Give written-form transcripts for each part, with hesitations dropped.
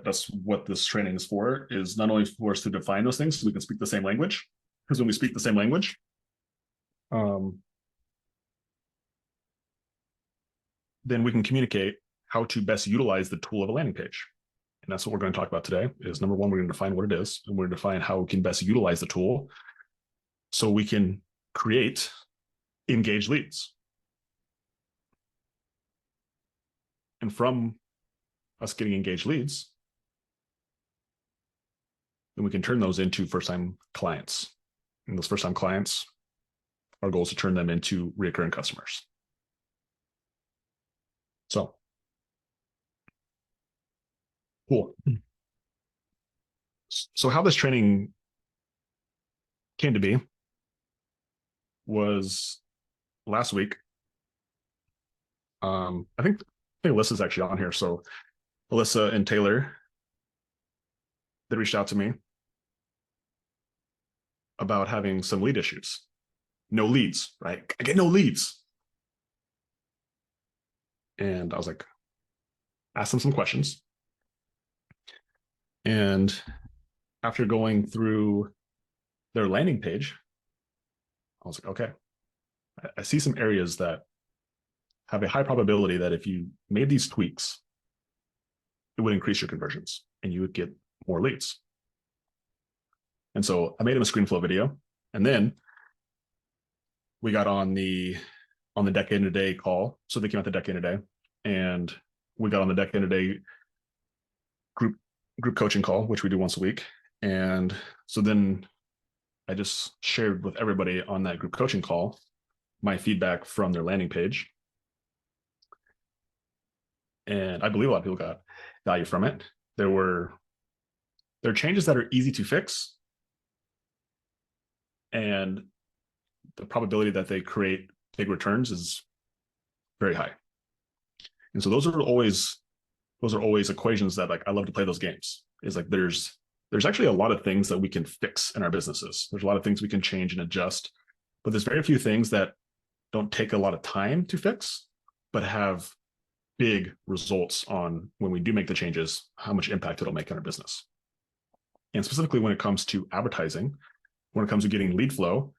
that's what this training is for, is not only for us to define those things so we can speak the same language, because when we speak the same language, then we can communicate how to best utilize the tool of a landing page. And that's what we're going to talk about today. Is number one, we're going to define what it is, and we're going to define how we can best utilize the tool so we can create engaged leads. And from us getting engaged leads, then we can turn those into first-time clients. And those first-time clients, our goal is to turn them into recurring customers. So, cool. So how this training came to be was last week. I think Alyssa's actually on here. So Alyssa and Taylor, they reached out to me about having some lead issues. No leads, right? I get no leads. And I was like, ask them some questions. And after going through their landing page, I was like, okay, I see some areas that have a high probability that if you made these tweaks, it would increase your conversions and you would get more leads. And so I made him a ScreenFlow video, and then we got on the Decade in a Day call. So they came out the Decade in a Day, and we got on the Decade in a Day group coaching call, which we do once a week. And so then I just shared with everybody on that group coaching call my feedback from their landing page. And I believe a lot of people got value from it. There are changes that are easy to fix, and the probability that they create big returns is very high. And so those are always equations that, like, I love to play those games. Is like there's actually a lot of things that we can fix in our businesses. There's a lot of things we can change and adjust, but there's very few things that don't take a lot of time to fix, but have big results on when we do make the changes, how much impact it'll make on our business. And specifically when it comes to advertising, when it comes to getting lead flow,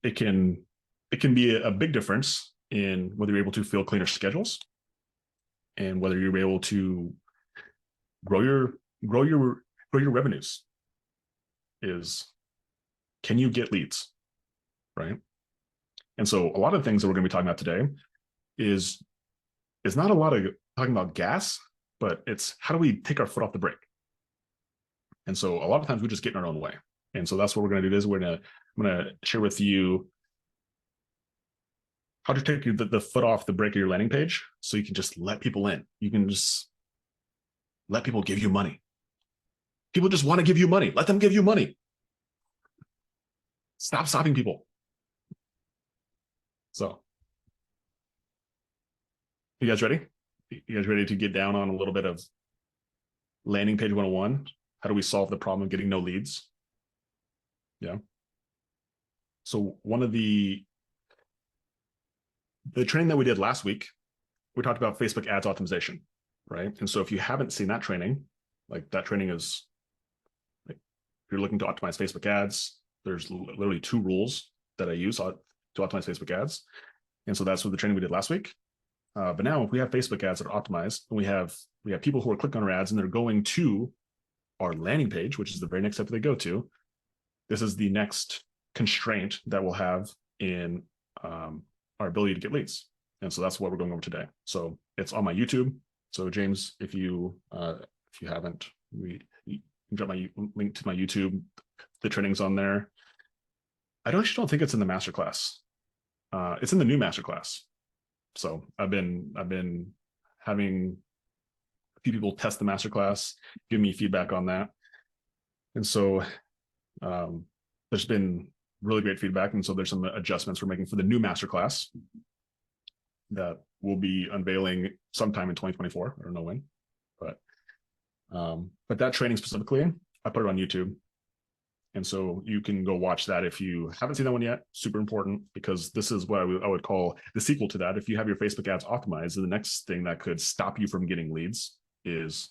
it can be a big difference in whether you're able to fill cleaner schedules and whether you're able to grow your revenues. Is, can you get leads, right? And so a lot of things that we're going to be talking about today is not a lot of talking about gas, but it's how do we take our foot off the brake? And so a lot of times we just get in our own way. And so that's what we're going to do. I'm going to share with you how to take the foot off the brake of your landing page so you can just let people in. You can just let people give you money. People just want to give you money. Let them give you money. Stop stopping people. So, you guys ready? You guys ready to get down on a little bit of landing page 101? How do we solve the problem of getting no leads? Yeah. So one of the training that we did last week, we talked about Facebook ads optimization, right? And so if you haven't seen that training, like, that training is, like, if you're looking to optimize Facebook ads, there's literally 2 rules that I use to optimize Facebook ads. And so that's what the training we did last week. But now if we have Facebook ads that are optimized, and we have people who are clicking on our ads and they're going to our landing page, which is the very next step they go to, this is the next constraint that we'll have in our ability to get leads. And so that's what we're going over today. So it's on my YouTube. So James, if you haven't, you can drop my link to my YouTube. The training's on there. I actually don't think it's in the masterclass. It's in the new masterclass. So I've been having a few people test the masterclass, give me feedback on that. And so there's been really great feedback. And so there's some adjustments we're making for the new masterclass that we'll be unveiling sometime in 2024. I don't know when, but that training specifically, I put it on YouTube. And so you can go watch that if you haven't seen that one yet. Super important, because this is what I would call the sequel to that. If you have your Facebook ads optimized, the next thing that could stop you from getting leads is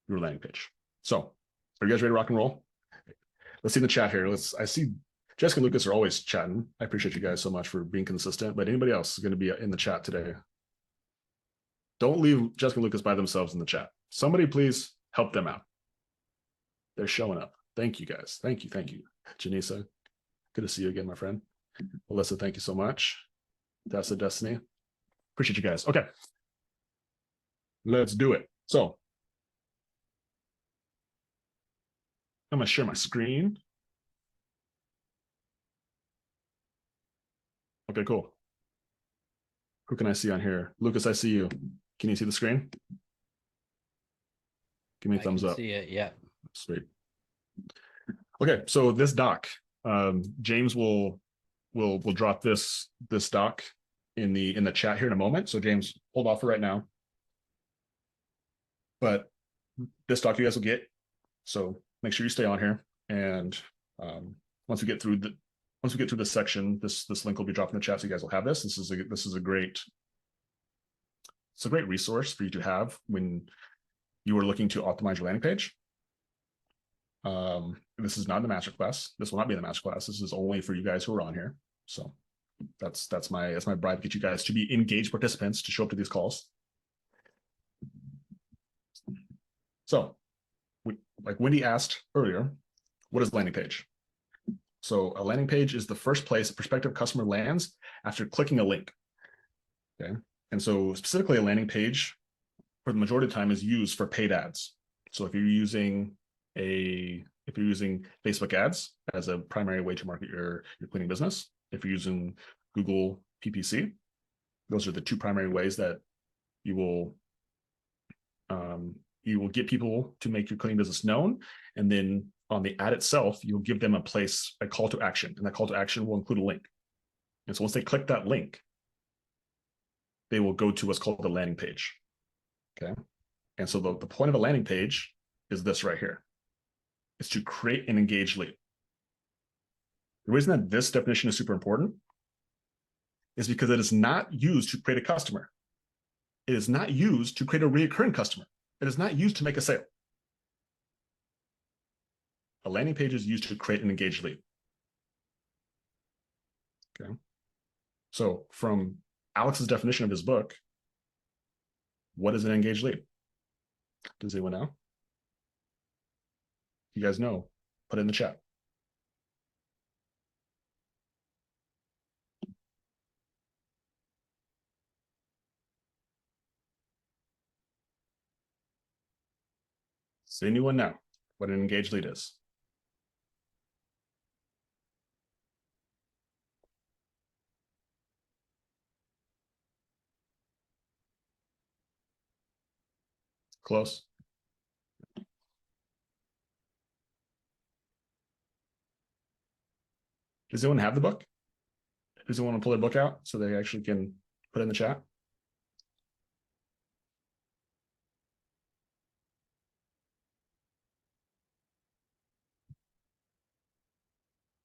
your landing page. So are you guys ready to rock and roll? Let's see the chat here. I see Jessica and Lucas are always chatting. I appreciate you guys so much for being consistent, but anybody else is going to be in the chat today? Don't leave Jessica and Lucas by themselves in the chat. Somebody please help them out. They're showing up. Thank you guys. Thank you. Thank you. Janisa, good to see you again, my friend. Alyssa, thank you so much. That's the Destiny. Appreciate you guys. Okay. Let's do it. So I'm going to share my screen. Okay, cool. Who can I see on here? Lucas, I see you. Can you see the screen? Give me a thumbs up. See it, yeah. Sweet. Okay, so this doc, James will drop this doc in the chat here in a moment. So James, hold off for right now. But this doc you guys will get. So make sure you stay on here. And once we get through this section, this link will be dropped in the chat, so you guys will have this. This is a great resource for you to have when you are looking to optimize your landing page. This is not the masterclass. This will not be in the masterclass. This is only for you guys who are on here. So that's my bribe to get you guys to be engaged participants to show up to these calls. So, like Wendy asked earlier, what is a landing page? So a landing page is the first place a prospective customer lands after clicking a link. Okay, and so specifically a landing page, for the majority of the time, is used for paid ads. So if you're using Facebook ads as a primary way to market your cleaning business, if you're using Google PPC, those are the two primary ways that you will get people to make your cleaning business known. And then on the ad itself, you'll give them a call to action, and that call to action will include a link. And so once they click that link, they will go to what's called the landing page. Okay. And so the point of a landing page is this right here. It's to create an engaged lead. The reason that this definition is super important is because it is not used to create a customer. It is not used to create a recurring customer. It is not used to make a sale. A landing page is used to create an engaged lead. Okay. So from Alex's definition of his book, what is an engaged lead? Does anyone know? You guys know, put it in the chat. Does anyone know what an engaged lead is? Close. Does anyone have the book? Does anyone want to pull their book out so they actually can put it in the chat?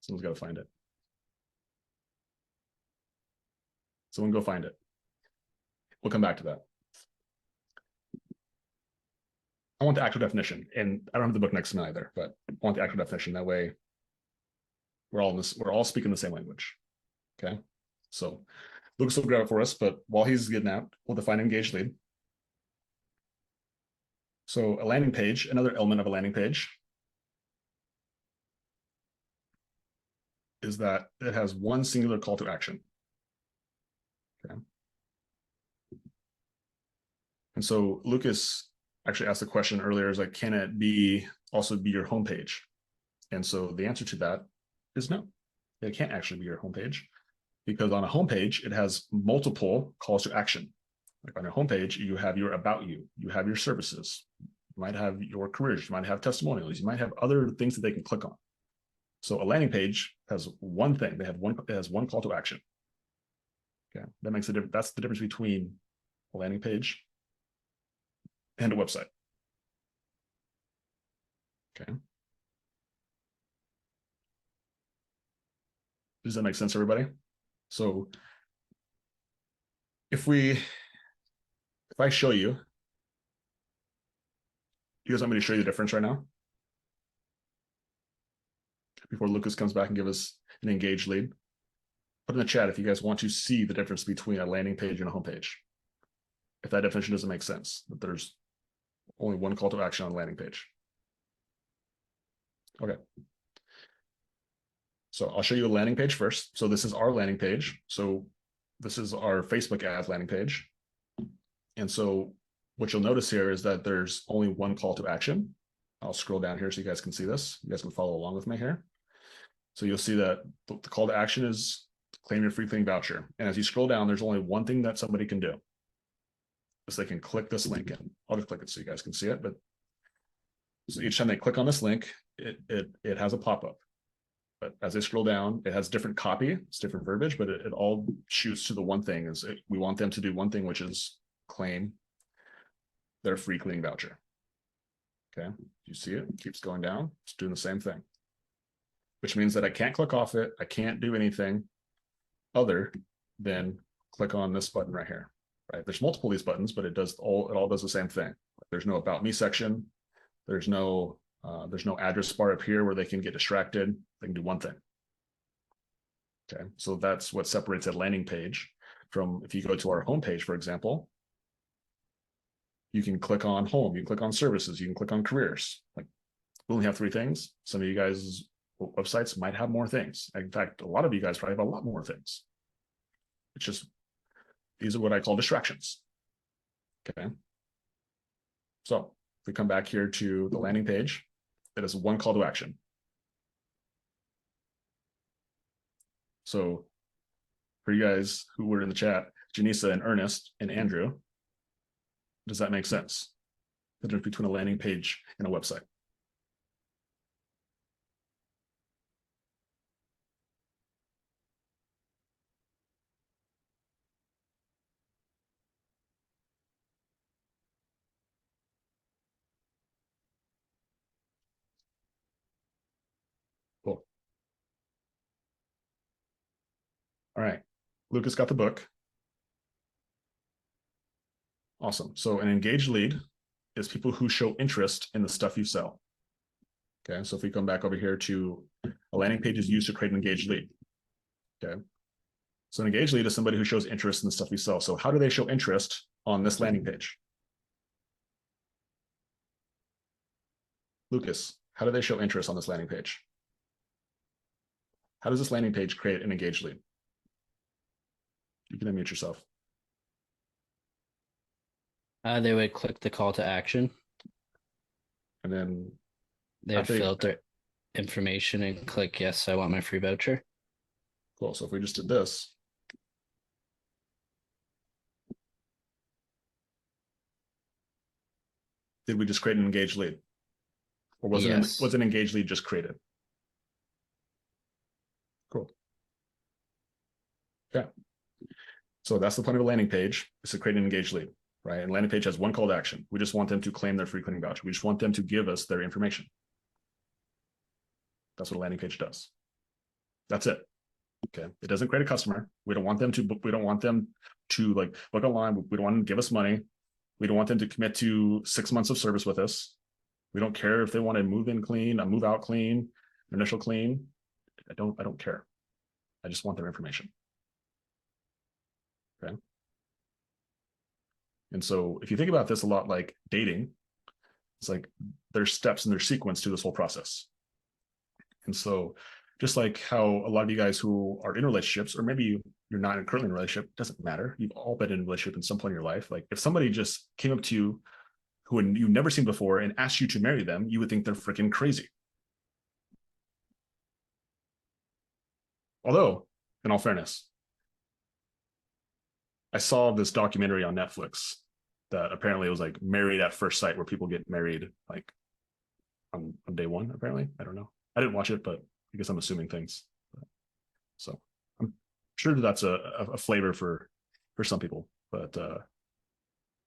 Someone's got to find it. Someone go find it. We'll come back to that. I want the actual definition, and I don't have the book next to me either, but I want the actual definition. That way we're all speaking the same language. Okay. So Lucas will grab it for us, but while he's getting out, we'll define engaged lead. So a landing page, another element of a landing page is that it has one singular call to action. Okay. And so Lucas actually asked the question earlier, is like, can it also be your homepage? And so the answer to that is no. It can't actually be your homepage, because on a homepage, it has multiple calls to action. Like on a homepage, you have your about you, you have your services, you might have your careers, you might have testimonials, you might have other things that they can click on. So a landing page has one thing. It has one call to action. Okay, that makes a difference. That's the difference between a landing page and a website. Okay. Does that make sense, everybody? So if I show you You guys want me to show you the difference right now? Before Lucas comes back and give us an engaged lead. Put in the chat if you guys want to see the difference between a landing page and a homepage. If that definition doesn't make sense, that there's only one call to action on a landing page. Okay. So I'll show you a landing page first. So this is our landing page. So this is our Facebook ads landing page. And so what you'll notice here is that there's only one call to action. I'll scroll down here so you guys can see this. You guys can follow along with me here. So you'll see that the call to action is claim your free cleaning voucher. And as you scroll down, there's only one thing that somebody can do. So they can click this link in. I'll just click it so you guys can see it. But so each time they click on this link, it has a pop-up. But as they scroll down, it has different copy, it's different verbiage, but it all shoots to the one thing is we want them to do one thing, which is claim their free cleaning voucher. Okay, you see it keeps going down, it's doing the same thing, which means that I can't click off it. I can't do anything other than click on this button right here, right? There's multiple of these buttons, but it all does the same thing. There's no about me section. There's no address bar up here where they can get distracted. They can do one thing. Okay, so that's what separates a landing page from, if you go to our homepage, for example, you can click on home, you can click on services, you can click on careers. Like, we only have 3 things. Some of you guys' websites might have more things. In fact, a lot of you guys probably have a lot more things. It's just, these are what I call distractions. Okay. So if we come back here to the landing page, it has one call to action. So for you guys who were in the chat, Janisa and Ernest and Andrew, does that make sense? The difference between a landing page and a website? Cool. All right. Lucas got the book. Awesome. So an engaged lead is people who show interest in the stuff you sell. Okay. So if we come back over here to a landing page is used to create an engaged lead. Okay. So an engaged lead is somebody who shows interest in the stuff we sell. So how do they show interest on this landing page? Lucas, how do they show interest on this landing page? How does this landing page create an engaged lead? You can unmute yourself. They would click the call to action. And then they would filter information and click, yes, I want my free voucher. Cool. So if we just did this, did we just create an engaged lead? Or was an engaged lead just created? Cool. Yeah. So that's the point of a landing page, is to create an engaged lead, right? And landing page has one call to action. We just want them to claim their free cleaning voucher. We just want them to give us their information. That's what a landing page does. That's it. Okay. It doesn't create a customer. We don't want them to like book online. We don't want them to give us money. We don't want them to commit to 6 months of service with us. We don't care if they want to move in clean, a move out clean, initial clean. I don't care. I just want their information. Okay. And so if you think about this a lot like dating, it's like there's steps and there's sequence to this whole process. And so just like how a lot of you guys who are in relationships, or maybe you're not currently in a relationship, doesn't matter. You've all been in a relationship in some point in your life. Like if somebody just came up to you who you've never seen before and asked you to marry them, you would think they're freaking crazy. Although, in all fairness, I saw this documentary on Netflix that apparently it was like married at first sight, where people get married like on day one, apparently. I don't know. I didn't watch it, but I guess I'm assuming things. So I'm sure that's a flavor for some people, but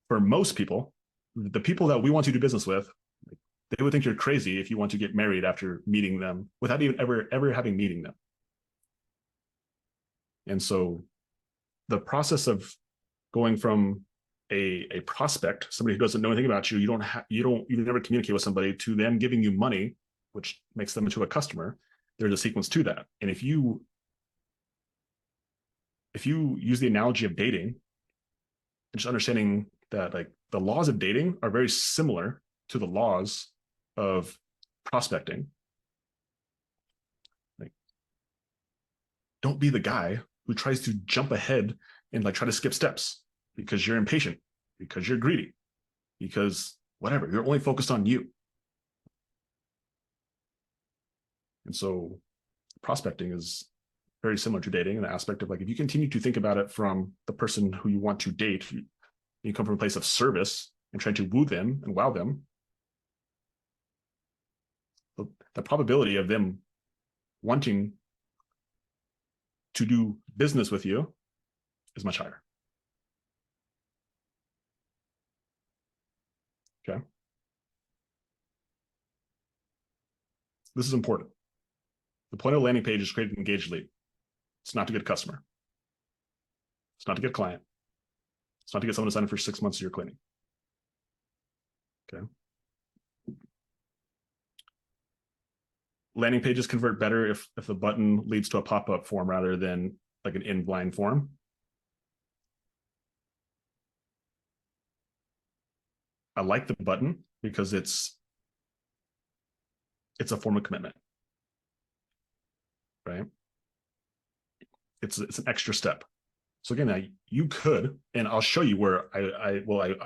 for most people, the people that we want to do business with, they would think you're crazy if you want to get married after meeting them without even ever having meeting them. And so the process of going from a prospect, somebody who doesn't know anything about you, you never communicate with somebody to them giving you money, which makes them into a customer. There's a sequence to that. And if you use the analogy of dating, and just understanding that like the laws of dating are very similar to the laws of prospecting. Like, don't be the guy who tries to jump ahead and like try to skip steps because you're impatient, because you're greedy, because whatever, you're only focused on you. And so prospecting is very similar to dating in the aspect of like, if you continue to think about it from the person who you want to date, you come from a place of service and trying to woo them and wow them, the probability of them wanting to do business with you is much higher. Okay. This is important. The point of a landing page is create an engaged lead. It's not to get a customer. It's not to get a client. It's not to get someone to sign up for 6 months of your cleaning. Okay. Landing pages convert better if the button leads to a pop-up form rather than like an in-blind form. I like the button because it's a form of commitment, right? It's an extra step. So again, you could, and I'll show you where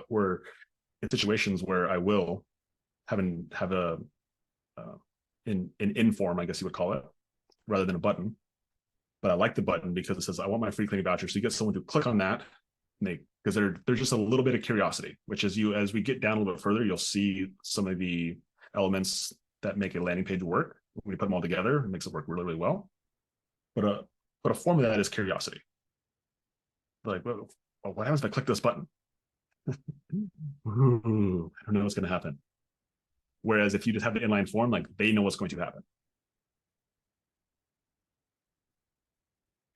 we're in situations where I will have an in-form, I guess you would call it, rather than a button. But I like the button because it says, I want my free cleaning voucher. So you get someone to click on that, because there's just a little bit of curiosity, which as we get down a little bit further, you'll see some of the elements that make a landing page work. When we put them all together, it makes it work really, really well. But a form of that is curiosity. Like, well, what happens if I click this button? Ooh, I don't know what's going to happen. Whereas if you just have the inline form, like they know what's going to happen.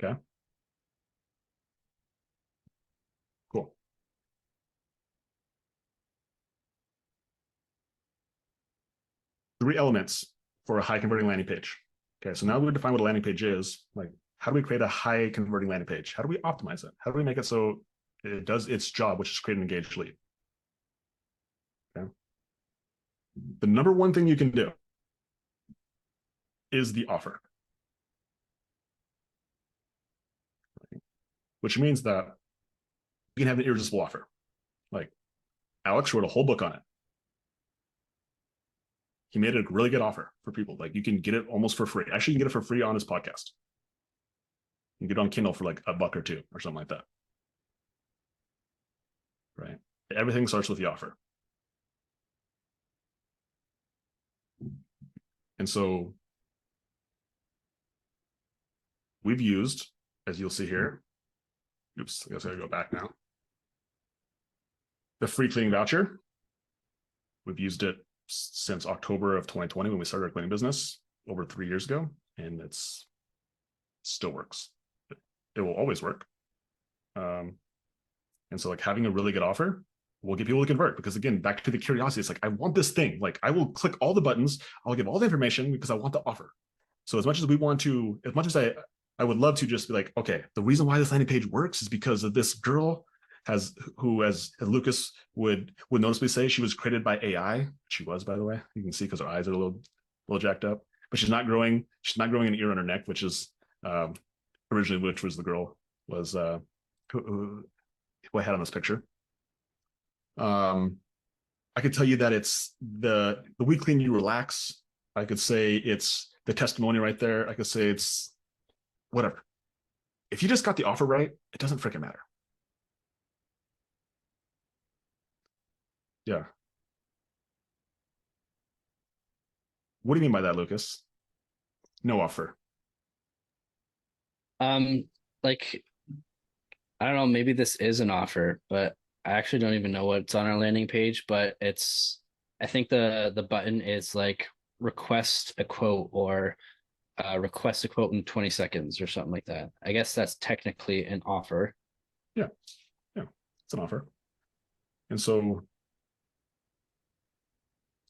Okay. Cool. Three elements for a high converting landing page. Okay, so now we define what a landing page is. Like, how do we create a high converting landing page? How do we optimize it? How do we make it so it does its job, which is create an engaged lead? Okay. The number one thing you can do is the offer, which means that you can have an irresistible offer. Like Alex wrote a whole book on it. He made a really good offer for people. Like you can get it almost for free. Actually, you can get it for free on his podcast. You can get it on Kindle for like $1 or $2 or something like that. Right? Everything starts with the offer. And so we've used, as you'll see here, oops, I guess I gotta go back now. The free cleaning voucher. We've used it since October of 2020 when we started our cleaning business over 3 years ago, and it's still works. It will always work. And so like having a really good offer will get people to convert, because again, back to the curiosity, it's like, I want this thing. Like I will click all the buttons, I'll give all the information because I want the offer. So as much as I would love to just be like, okay, the reason why this landing page works is because of this girl who, as Lucas would noticeably say, she was created by AI. She was, by the way. You can see because her eyes are a little jacked up. But she's not growing an ear on her neck, which is originally, which was the girl was who I had on this picture. I could tell you that it's the we clean, you relax. I could say it's the testimony right there. I could say it's whatever. If you just got the offer right, it doesn't freaking matter. Yeah. What do you mean by that, Lucas? No offer. Like, I don't know, maybe this is an offer, but I actually don't even know what's on our landing page, but I think the button is like request a quote or request a quote in 20 seconds or something like that. I guess that's technically an offer. Yeah. It's an offer. And so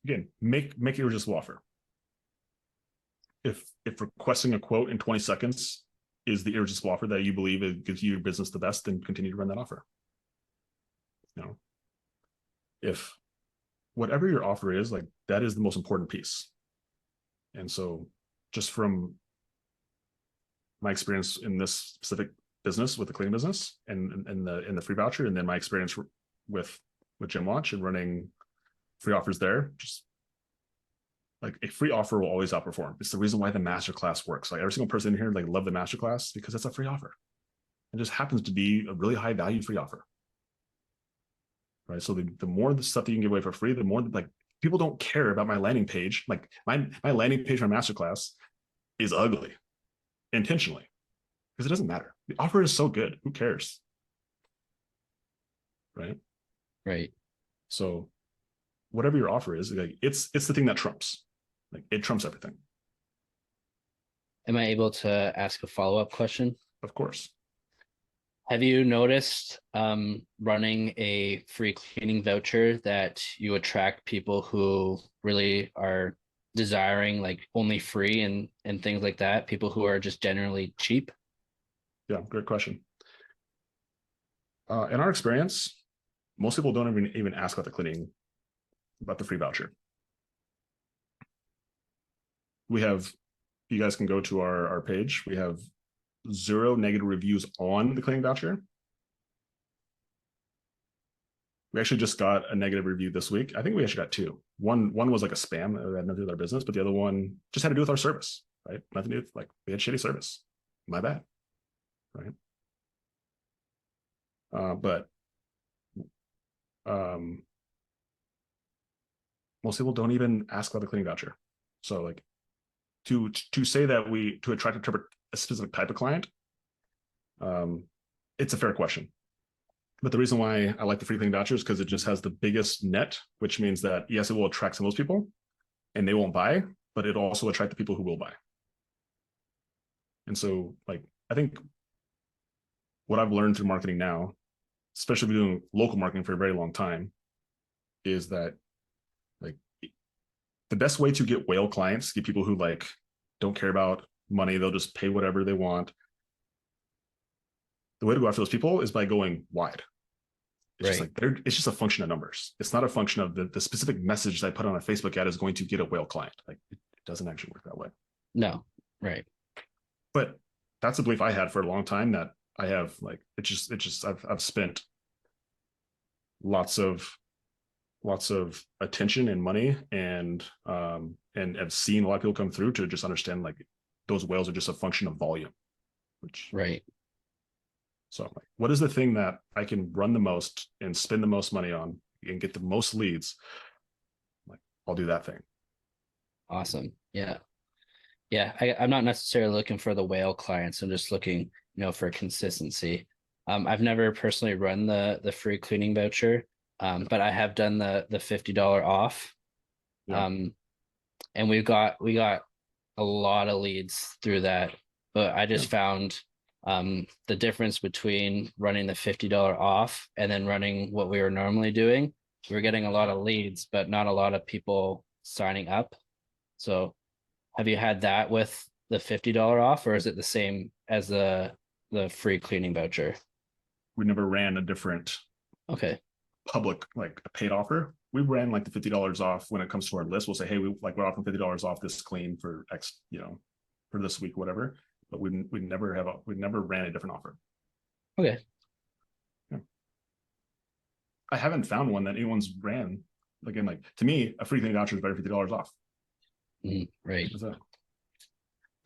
again, make an irresistible offer. If requesting a quote in 20 seconds is the irresistible offer that you believe it gives your business the best, then continue to run that offer. You know, if whatever your offer is, like, that is the most important piece. And so just from my experience in this specific business with the cleaning business and the free voucher, and then my experience with Gym Watch and running free offers there, just like a free offer will always outperform. It's the reason why the masterclass works. Like every single person in here, like, love the masterclass because it's a free offer. It just happens to be a really high value free offer. Right. So the more the stuff that you can give away for free, the more, like, people don't care about my landing page. Like my landing page for my masterclass is ugly intentionally because it doesn't matter. The offer is so good. Who cares? Right. Right. So whatever your offer is, like, it's the thing that trumps. Like, it trumps everything. Am I able to ask a follow-up question? Of course. Have you noticed running a free cleaning voucher that you attract people who really are desiring like only free and things like that, people who are just generally cheap? Yeah, great question. In our experience, most people don't even ask about the cleaning, about the free voucher. We have, you guys can go to our page. We have 0 negative reviews on the cleaning voucher. We actually just got a negative review this week. I think we actually got 2. One was like a spam that had nothing to do with our business, but the other one just had to do with our service, right? Nothing to do with, like, we had shitty service. My bad, right? But most people don't even ask about the cleaning voucher. So, like, to say that to attract a specific type of client, it's a fair question. But the reason why I like the free cleaning voucher is because it just has the biggest net, which means that, yes, it will attract some of those people and they won't buy, but it'll also attract the people who will buy. And so, like, I think what I've learned through marketing now, especially doing local marketing for a very long time, is that, like, the best way to get whale clients, get people who, like, don't care about money, they'll just pay whatever they want. The way to go after those people is by going wide. It's just like, it's just a function of numbers. It's not a function of the specific message that I put on a Facebook ad is going to get a whale client. Like, it doesn't actually work that way. No, right. But that's a belief I had for a long time that I have, like, I've spent lots of attention and money and I've seen a lot of people come through to just understand, like, those whales are just a function of volume. Which, right. So, like, what is the thing that I can run the most and spend the most money on and get the most leads? Like, I'll do that thing. Awesome. Yeah. I'm not necessarily looking for the whale clients. I'm just looking, for consistency. I've never personally run the free cleaning voucher, but I have done the $50 off. Yeah. And we got a lot of leads through that. But I just found the difference between running the $50 off and then running what we were normally doing. We were getting a lot of leads, but not a lot of people signing up. So have you had that with the $50 off, or is it the same as the free cleaning voucher? We never ran a different public, like, a paid offer. We ran, like, the $50 off when it comes to our list. We'll say, hey, we're offering $50 off this clean for X, for this week, whatever. But we never ran a different offer. Okay. Yeah. I haven't found one that anyone's ran. Again, like, to me, a free cleaning voucher is better $50 off. Right.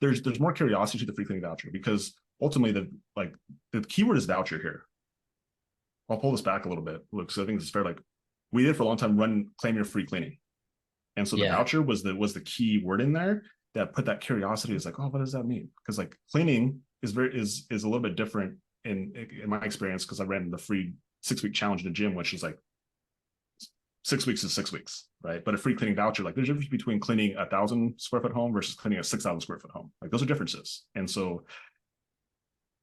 There's more curiosity to the free cleaning voucher because ultimately the keyword is voucher here. I'll pull this back a little bit, Luke. So I think this is fair. Like, we did for a long time claim your free cleaning. And so the voucher was the key word in there that put that curiosity. Is like, oh, what does that mean? Because, like, cleaning is a little bit different in my experience, because I ran the free 6-week challenge in the gym, which is like 6 weeks is 6 weeks, right? But a free cleaning voucher, like, there's a difference between cleaning a 1,000 square foot home versus cleaning a 6,000 square foot home. Like, those are differences. And so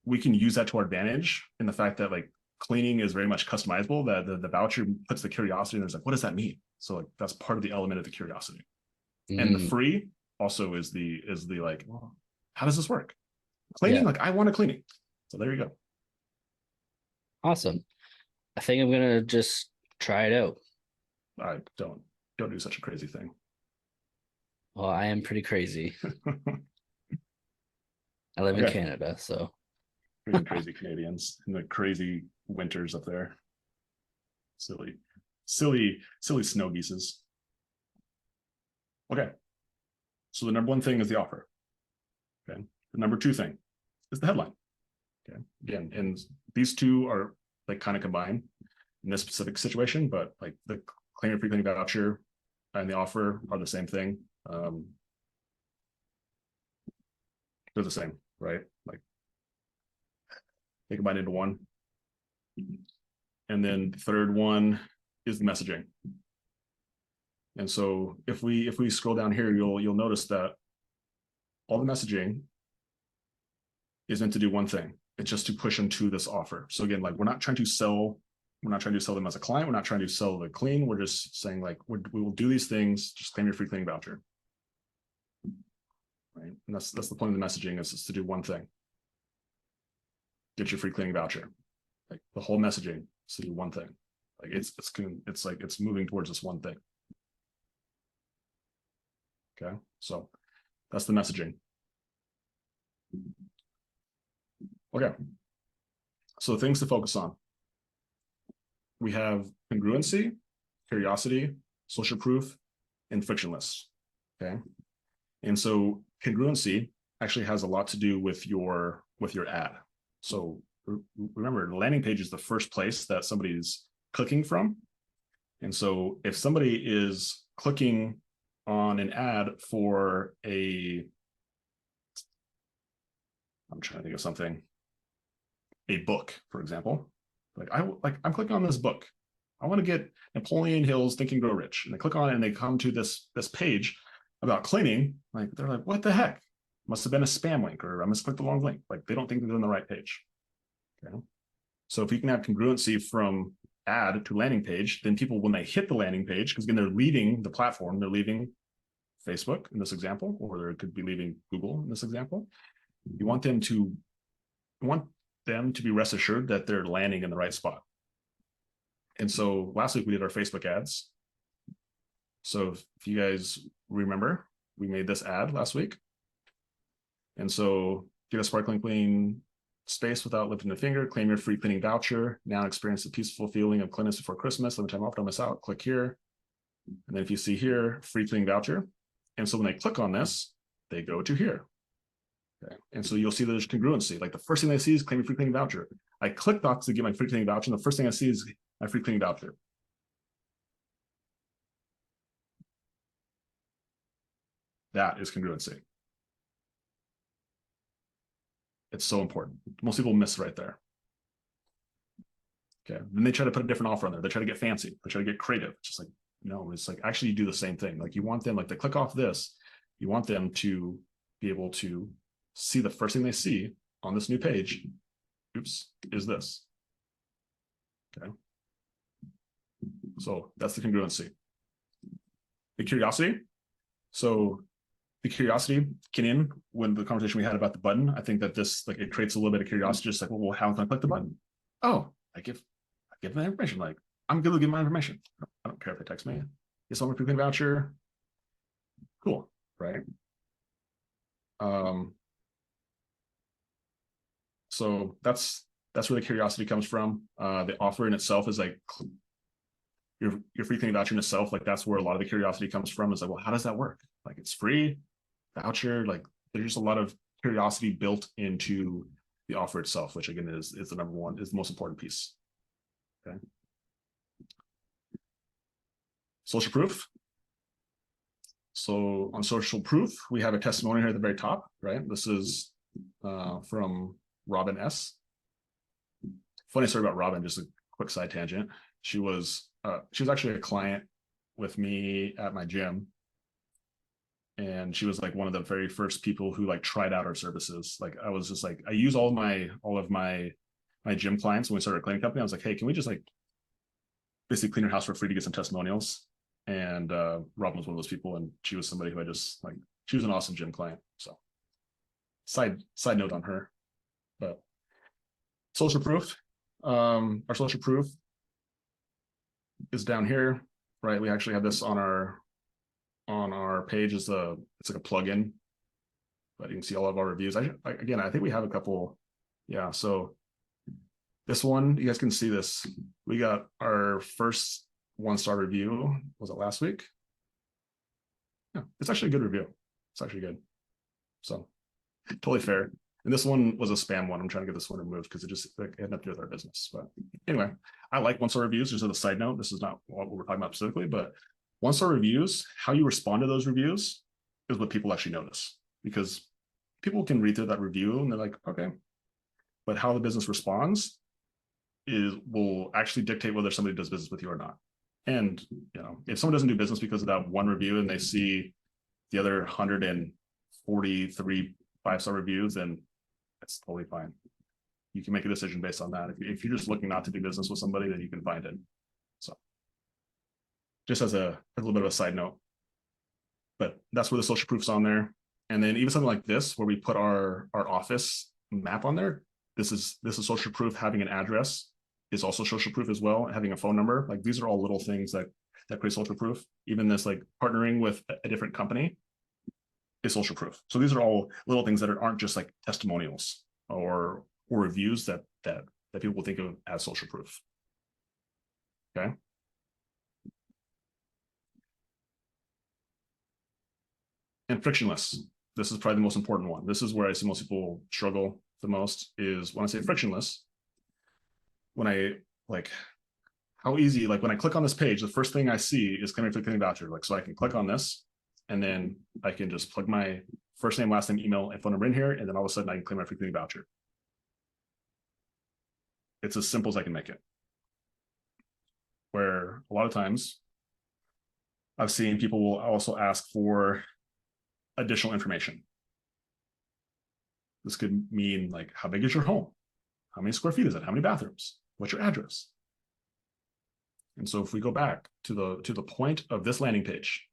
we can use that to our advantage in the fact that, like, cleaning is very much customizable. That the voucher puts the curiosity, and there's like, what does that mean? So like that's part of the element of the curiosity. And the free also is the like, well, how does this work? Cleaning, Yeah. like I want a cleaning. So there you go. Awesome. I think I'm gonna just try it out. I don't do such a crazy thing. Well, I am pretty crazy. I live in Okay. Canada, so Freaking crazy Canadians and the crazy winters up there. Silly snow geeses. Okay. So the number one thing is the offer. Okay. The number two thing is the headline. Okay. Again, and these two are like kind of combined in this specific situation, but like the claim your free cleaning voucher and the offer are the same thing. They're the same, right? Like they combine into one. And then the third one is the messaging. And so if we scroll down here, you'll notice that all the messaging is meant to do one thing. It's just to push them to this offer. So again, like we're not trying to sell them as a client. We're not trying to sell the clean. We're just saying like we will do these things. Just claim your free cleaning voucher, right? And that's the point of the messaging is to do one thing. Get your free cleaning voucher. Like the whole messaging is to do one thing. Like it's like it's moving towards this one thing. Okay, so that's the messaging. Okay, so things to focus on. We have congruency, curiosity, social proof, and frictionless. Okay, and so congruency actually has a lot to do with your ad. So remember, the landing page is the first place that somebody's clicking from, and so if somebody is clicking on an ad for I'm trying to think of something, a book, for example. I'm clicking on this book. I want to get Napoleon Hill's Think and Grow Rich. And they click on it and they come to this page about cleaning. Like they're like, what the heck? Must have been a spam link, or I must click the wrong link. Like they don't think they're on the right page. Okay. So if you can have congruency from ad to landing page, then people, when they hit the landing page, because again, they're leaving the platform, they're leaving Facebook in this example, or they could be leaving Google in this example. You want them to be rest assured that they're landing in the right spot. And so last week we did our Facebook ads. So if you guys remember, we made this ad last week. And so get a sparkling clean space without lifting a finger, claim your free cleaning voucher, now experience the peaceful feeling of cleanliness before Christmas, limited time off, don't miss out, click here. And then if you see here, free cleaning voucher. And so when they click on this, they go to here. Okay. And so you'll see there's congruency. Like the first thing they see is claim your free cleaning voucher. I clicked off to get my free cleaning voucher, and the first thing I see is my free cleaning voucher. That is congruency. It's so important. Most people miss right there. Okay. Then they try to put a different offer on there. They try to get fancy. They try to get creative. It's just like, no, it's like actually you do the same thing. Like you want them, like they click off this, you want them to be able to see the first thing they see on this new page, oops, is this. Okay. So that's the congruency. The curiosity. So the curiosity came in when the conversation we had about the button. I think that this, like, it creates a little bit of curiosity, just like, well, how can I click the button? Oh, I give them information. Like, I'm going to give my information. I don't care if they text me. Get someone free voucher. Cool, right? So that's where the curiosity comes from. The offer in itself is like your free cleaning voucher in itself. Like that's where a lot of the curiosity comes from. Is like, well, how does that work? Like it's free voucher. Like there's just a lot of curiosity built into the offer itself, which again is the number one, is the most important piece. Okay. Social proof. So on social proof, we have a testimonial here at the very top, right? This is from Robin S. Funny story about Robin, just a quick side tangent. She was actually a client with me at my gym. And she was like one of the very first people who like tried out our services. Like I was just like, I use all of my my gym clients when we started a cleaning company. I was like, hey, can we just like basically clean your house for free to get some testimonials? And Robin was one of those people, and she was somebody who I just like. She was an awesome gym client. So side note on her. But social proof, our social proof is down here, right? We actually have this on our page as it's like a plugin, but you can see all of our reviews. Again, I think we have a couple. Yeah, so this one, you guys can see this. We got our first 1-star review. Was it last week? Yeah, it's actually a good review. It's actually good. So totally fair. And this one was a spam one. I'm trying to get this one removed because it had nothing to do with our business. But anyway, I like 1-star reviews. Just as a side note, this is not what we're talking about specifically, but 1-star reviews, how you respond to those reviews is what people actually notice, because people can read through that review and they're like, okay, but how the business responds will actually dictate whether somebody does business with you or not. And if someone doesn't do business because of that one review and they see the other 143 5-star reviews, then that's totally fine. You can make a decision based on that. If you're just looking not to do business with somebody, then you can find it. So just as a little bit of a side note, but that's where the social proof's on there. And then even something like this, where we put our office map on there, this is social proof. Having an address is also social proof as well. Having a phone number, like these are all little things that create social proof. Even this, like partnering with a different company, is social proof. So these are all little things that aren't just like testimonials or reviews that people will think of as social proof. Okay. And frictionless. This is probably the most important one. This is where I see most people struggle the most, is when I say frictionless, when I like how easy, like when I click on this page, the first thing I see is claiming free cleaning voucher. Like, so I can click on this and then I can just plug my first name, last name, email, and phone number in here. And then all of a sudden I can claim my free cleaning voucher. It's as simple as I can make it. Where a lot of times I've seen people will also ask for additional information. This could mean like, how big is your home? How many square feet is it? How many bathrooms? What's your address? And so if we go back to the point of this landing page,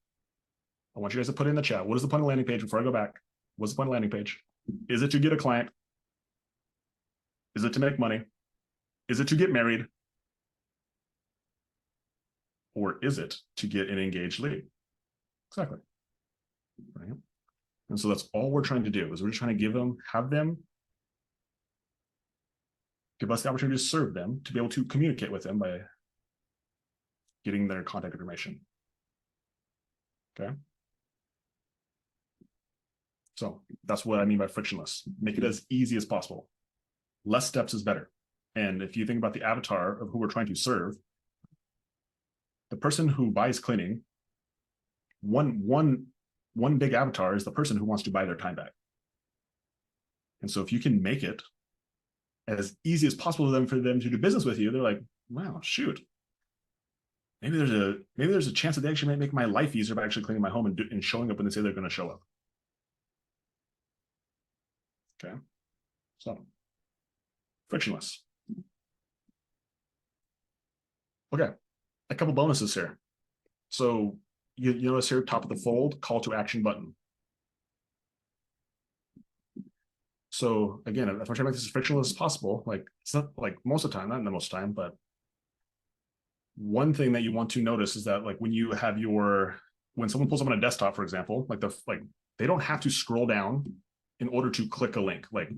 I want you guys to put in the chat, what is the point of landing page before I go back? What's the point of landing page? Is it to get a client? Is it to make money? Is it to get married? Or is it to get an engaged lead? Exactly. Right. And so that's all we're trying to do, is we're just trying to give us the opportunity to serve them, to be able to communicate with them by getting their contact information. Okay. So that's what I mean by frictionless. Make it as easy as possible. Less steps is better. And if you think about the avatar of who we're trying to serve, the person who buys cleaning, one big avatar is the person who wants to buy their time back. And so if you can make it as easy as possible for them to do business with you, they're like, wow, shoot. Maybe there's a chance that they actually might make my life easier by actually cleaning my home and showing up when they say they're going to show up. Okay. So frictionless. Okay. A couple bonuses here. So you notice here, top of the fold, call to action button. So again, if I'm trying to make this as frictionless as possible, like it's not like most of the time, not in the most time, but one thing that you want to notice is that like when someone pulls up on a desktop, for example, they don't have to scroll down in order to click a link. Like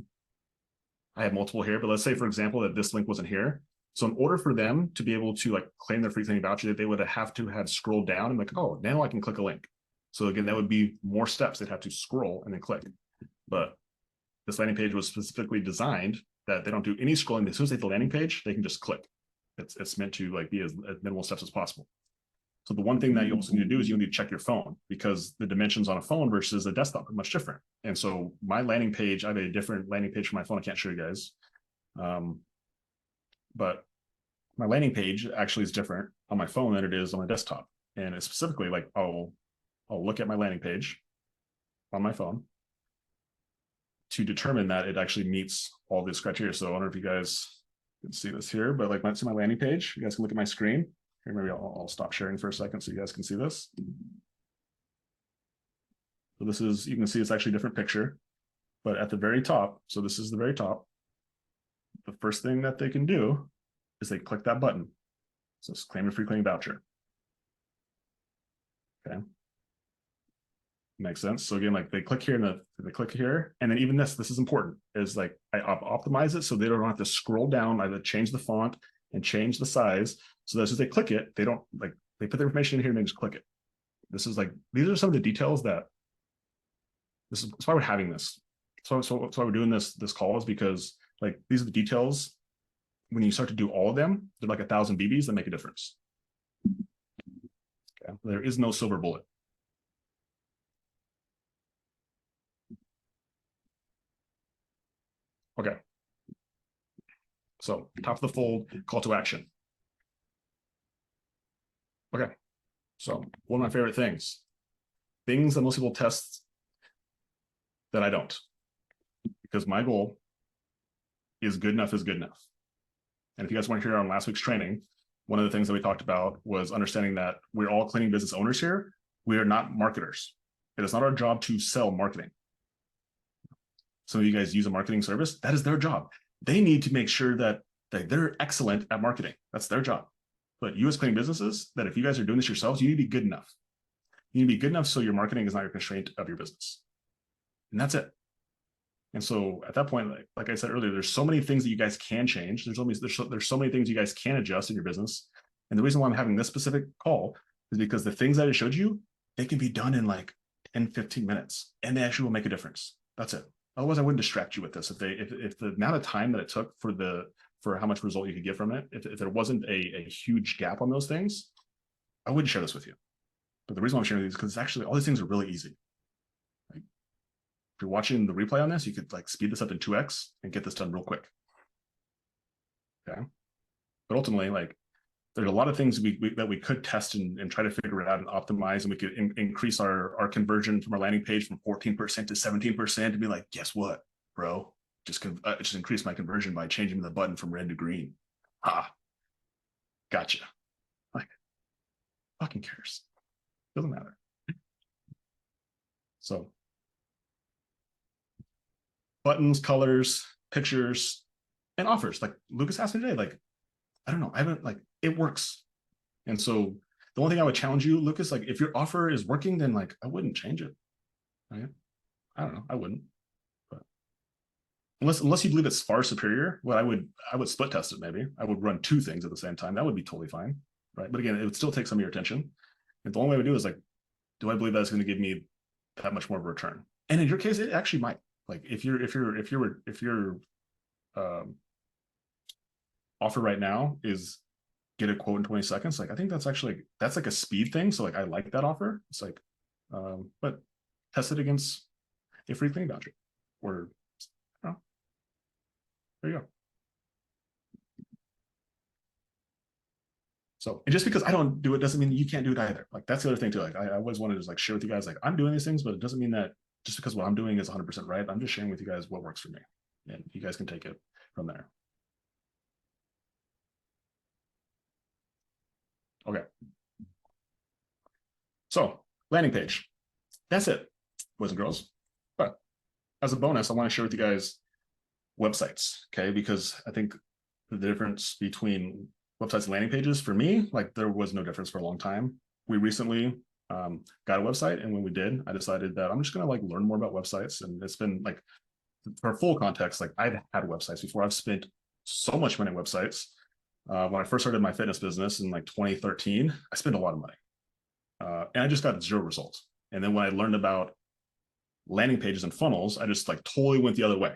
I have multiple here, but let's say, for example, that this link wasn't here. So in order for them to be able to like claim their free cleaning voucher, they would have to have scrolled down and like, oh, now I can click a link. So again, that would be more steps. They'd have to scroll and then click. But this landing page was specifically designed that they don't do any scrolling. As soon as they hit the landing page, they can just click. It's meant to like be as minimal steps as possible. So the one thing that you also need to do is you need to check your phone, because the dimensions on a phone versus a desktop are much different. And so my landing page, I have a different landing page for my phone. I can't show you guys. But my landing page actually is different on my phone than it is on my desktop. And it's specifically like, I'll look at my landing page on my phone to determine that it actually meets all this criteria. So I don't know if you guys You can see this here, but like, let's see my landing page. You guys can look at my screen. Here, maybe I'll stop sharing for a second so you guys can see this. So this is, you can see it's actually a different picture, but at the very top, so this is the very top, the first thing that they can do is they click that button. So it's claim a free cleaning voucher. Okay. Makes sense. So again, like they click here and they click here, and then even this is important, is like I optimize it so they don't have to scroll down. I change the font and change the size so that as they click it, they don't like, they put the information in here and they just click it. This is like, these are some of the details that that's why we're having this. So why we're doing this call is because like these are the details. When you start to do all of them, they're like 1,000 BBs that make a difference. Okay. There is no silver bullet. Okay. So top of the fold, call to action. Okay. So one of my favorite things that most people test that I don't, because my goal is good enough is good enough. And if you guys want to hear on last week's training, one of the things that we talked about was understanding that we're all cleaning business owners here. We are not marketers. It is not our job to sell marketing. Some of you guys use a marketing service. That is their job. They need to make sure that they're excellent at marketing. That's their job. But you as cleaning businesses, that if you guys are doing this yourselves, you need to be good enough. You need to be good enough so your marketing is not your constraint of your business. And that's it. And so at that point, like I said earlier, there's so many things that you guys can change. There's so many things you guys can adjust in your business. And the reason why I'm having this specific call is because the things that I showed you, they can be done in like 10, 15 minutes, and they actually will make a difference. That's it. Otherwise, I wouldn't distract you with this. If the amount of time that it took for how much result you could get from it, if there wasn't a huge gap on those things, I wouldn't share this with you. But the reason why I'm sharing these is because actually all these things are really easy. If you're watching the replay on this, you could like speed this up to 2x and get this done real quick. Okay. But ultimately, like there's a lot of things that we could test and try to figure it out and optimize, and we could increase our conversion from our landing page from 14% to 17% to be like, guess what, bro? Just increase my conversion by changing the button from red to green. Gotcha. Like, fucking cares. Doesn't matter. So buttons, colors, pictures, and offers. Like Lucas asked me today, like, I don't know, I haven't, like, it works. And so the only thing I would challenge you, Lucas, like if your offer is working, then like I wouldn't change it. Right? I don't know, I wouldn't. But unless you believe it's far superior, well, I would split test it maybe. I would run two things at the same time. That would be totally fine. Right. But again, it would still take some of your attention. And the only way I would do is like, do I believe that's going to give me that much more of a return? And in your case, it actually might. Like if your offer right now is get a quote in 20 seconds, like I think that's like a speed thing. So like I like that offer. It's like, but test it against a free cleaning voucher, or oh, there you go. So, and just because I don't do it doesn't mean you can't do it either. Like that's the other thing too. Like I always wanted to like share with you guys, like I'm doing these things, but it doesn't mean that just because what I'm doing is 100% right. I'm just sharing with you guys what works for me, and you guys can take it from there. Okay. So landing page, that's it, boys and girls. But as a bonus, I want to share with you guys websites, okay? Because I think the difference between websites and landing pages, for me, like there was no difference for a long time. We recently got a website, and when we did, I decided that I'm just gonna like learn more about websites. And it's been like, for full context, like I've had websites before. I've spent so much money on websites. When I first started my fitness business in like 2013, I spent a lot of money. And I just got 0 results. And then when I learned about landing pages and funnels, I just like totally went the other way.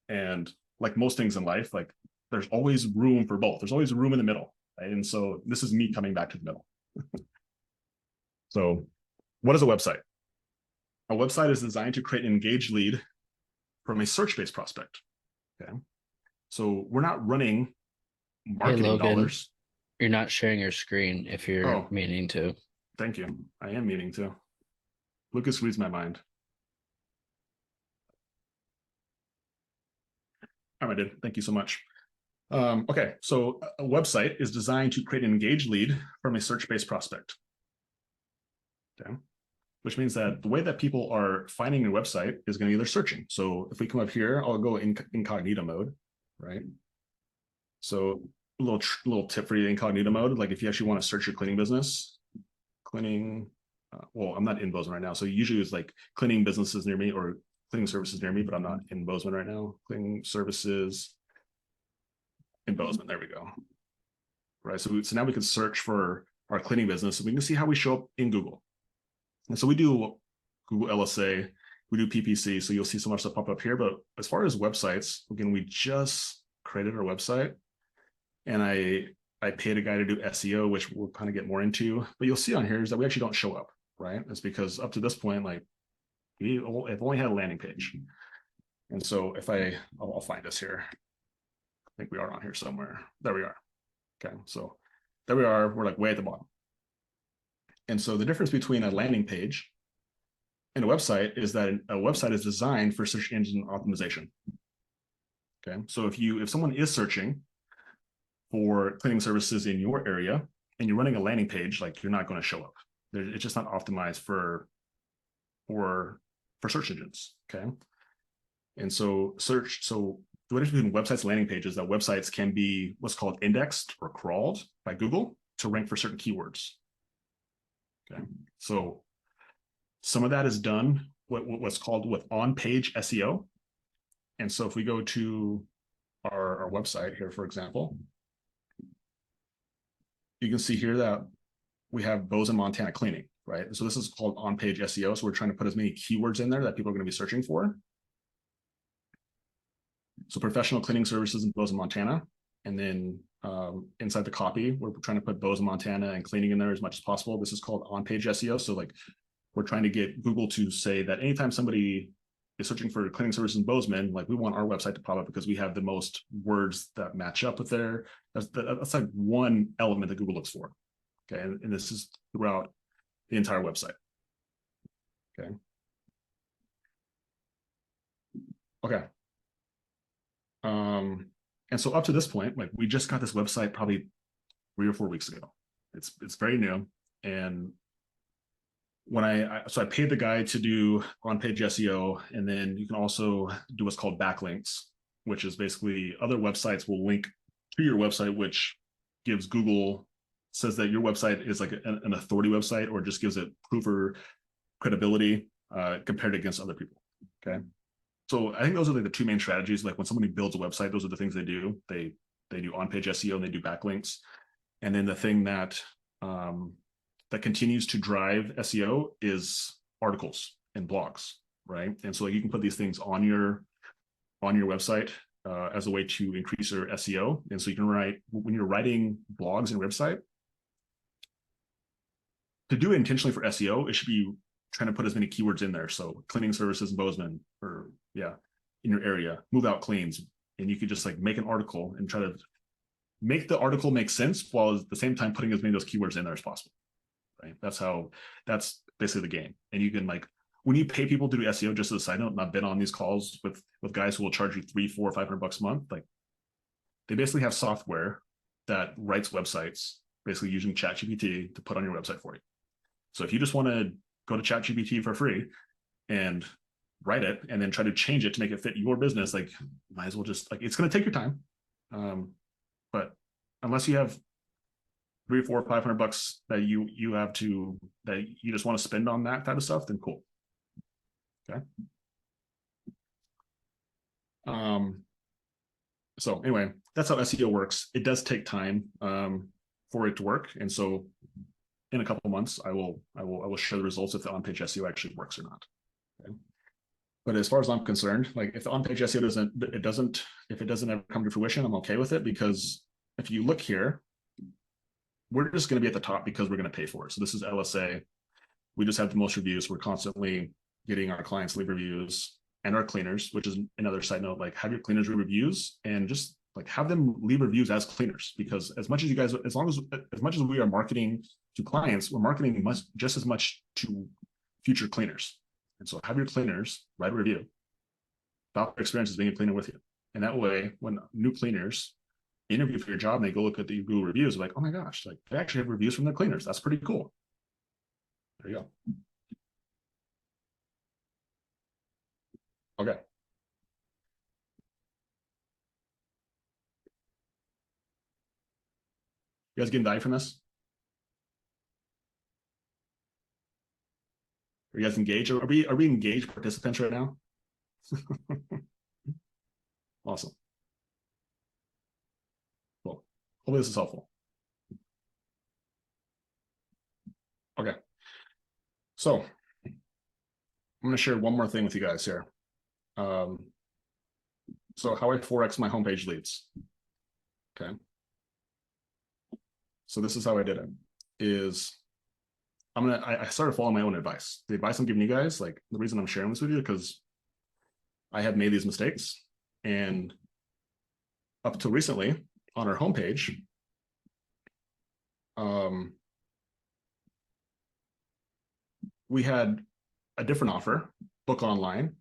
And like most things in life, like there's always room for both. There's always room in the middle. Right? And so this is me coming back to the middle. So what is a website? A website is designed to create an engaged lead from a search-based prospect. Okay. So we're not running marketing Logan, dollars. You're not sharing your screen if you're meaning to. Thank you. I am meaning to. Lucas reads my mind. I did. Thank you so much. Okay, so a website is designed to create an engaged lead from a search-based prospect. Okay, which means that the way that people are finding your website is going to be either searching. So if we come up here, I'll go in incognito mode, right? So a little tip for you, incognito mode. Like if you actually want to search your cleaning business, cleaning. Well, I'm not in Bozeman right now, so usually it's like cleaning businesses near me or cleaning services near me, but I'm not in Bozeman right now. Cleaning services in Bozeman. There we go. Right. So now we can search for our cleaning business, and we can see how we show up in Google. And so we do Google LSA, we do PPC, so you'll see some of our stuff pop up here. But as far as websites, again, we just created our website, and I paid a guy to do SEO, which we'll kind of get more into. But you'll see on here is that we actually don't show up, right? It's because up to this point, like we've only had a landing page. And so if I'll find us here. I think we are on here somewhere. There we are. Okay, so there we are. We're like way at the bottom. And so the difference between a landing page and a website is that a website is designed for search engine optimization. Okay, so if someone is searching for cleaning services in your area and you're running a landing page, like you're not going to show up. It's just not optimized for search engines. Okay, and so the difference between websites and landing pages is that websites can be what's called indexed or crawled by Google to rank for certain keywords. Okay, so some of that is done what's called with on-page SEO. And so if we go to our website here, for example, you can see here that we have Bozeman, Montana cleaning, right? So this is called on-page SEO. So we're trying to put as many keywords in there that people are going to be searching for. So professional cleaning services in Bozeman, Montana. And then inside the copy, we're trying to put Bozeman, Montana and cleaning in there as much as possible. This is called on-page SEO. So like we're trying to get Google to say that anytime somebody is searching for cleaning services in Bozeman, like we want our website to pop up because we have the most words that match up with there. That's like one element that Google looks for. Okay, and this is throughout the entire website. Okay. Okay. And so up to this point, like we just got this website probably 3 or 4 weeks ago. It's very new. And when I paid the guy to do on-page SEO, and then you can also do what's called backlinks, which is basically other websites will link to your website, which gives Google, says that your website is like an authority website, or just gives it proof or credibility compared against other people. Okay. So I think those are like the two main strategies. Like when somebody builds a website, those are the things they do. They do on-page SEO and they do backlinks. And then the thing that continues to drive SEO is articles and blogs, right? And so like you can put these things on your website as a way to increase your SEO. And so you can write, when you're writing blogs in your website, to do it intentionally for SEO, it should be trying to put as many keywords in there. So cleaning services in Bozeman, or in your area, move out cleans. And you could just like make an article and try to make the article make sense while at the same time putting as many of those keywords in there as possible. Right. That's basically the game. And you can like, when you pay people to do SEO, just as a side note, and I've been on these calls with guys who will charge you $300, $400, $500 a month. Like they basically have software that writes websites, basically using ChatGPT to put on your website for you. So if you just want to go to ChatGPT for free and write it and then try to change it to make it fit your business, like might as well just like, it's going to take your time. But unless you have $300, $400, $500 that you have to, that you just want to spend on that type of stuff, then cool. Okay. So anyway, that's how SEO works. It does take time for it to work. And so in a couple of months, I will share the results if the on-page SEO actually works or not. Okay. But as far as I'm concerned, like if the on-page SEO if it doesn't ever come to fruition, I'm okay with it, because if you look here, we're just going to be at the top because we're going to pay for it. So this is LSA. We just have the most reviews. We're constantly getting our clients to leave reviews, and our cleaners, which is another side note, like have your cleaners leave reviews and just like have them leave reviews as cleaners, because as much as we are marketing to clients, we're marketing just as much to future cleaners. And so have your cleaners write a review about their experiences being a cleaner with you. And that way, when new cleaners interview for your job and they go look at the Google reviews, like, oh my gosh, like they actually have reviews from their cleaners. That's pretty cool. There you go. Okay. You guys getting value from this? Are you guys engaged? Are we engaged participants right now? Awesome. Cool. Hopefully this is helpful. Okay. So I'm going to share one more thing with you guys here. So how I 4x my homepage leads. Okay. So this is how I did it. Is I started following my own advice. The advice I'm giving you guys, like the reason I'm sharing this with you, because I have made these mistakes. And up till recently on our homepage, we had a different offer, book online,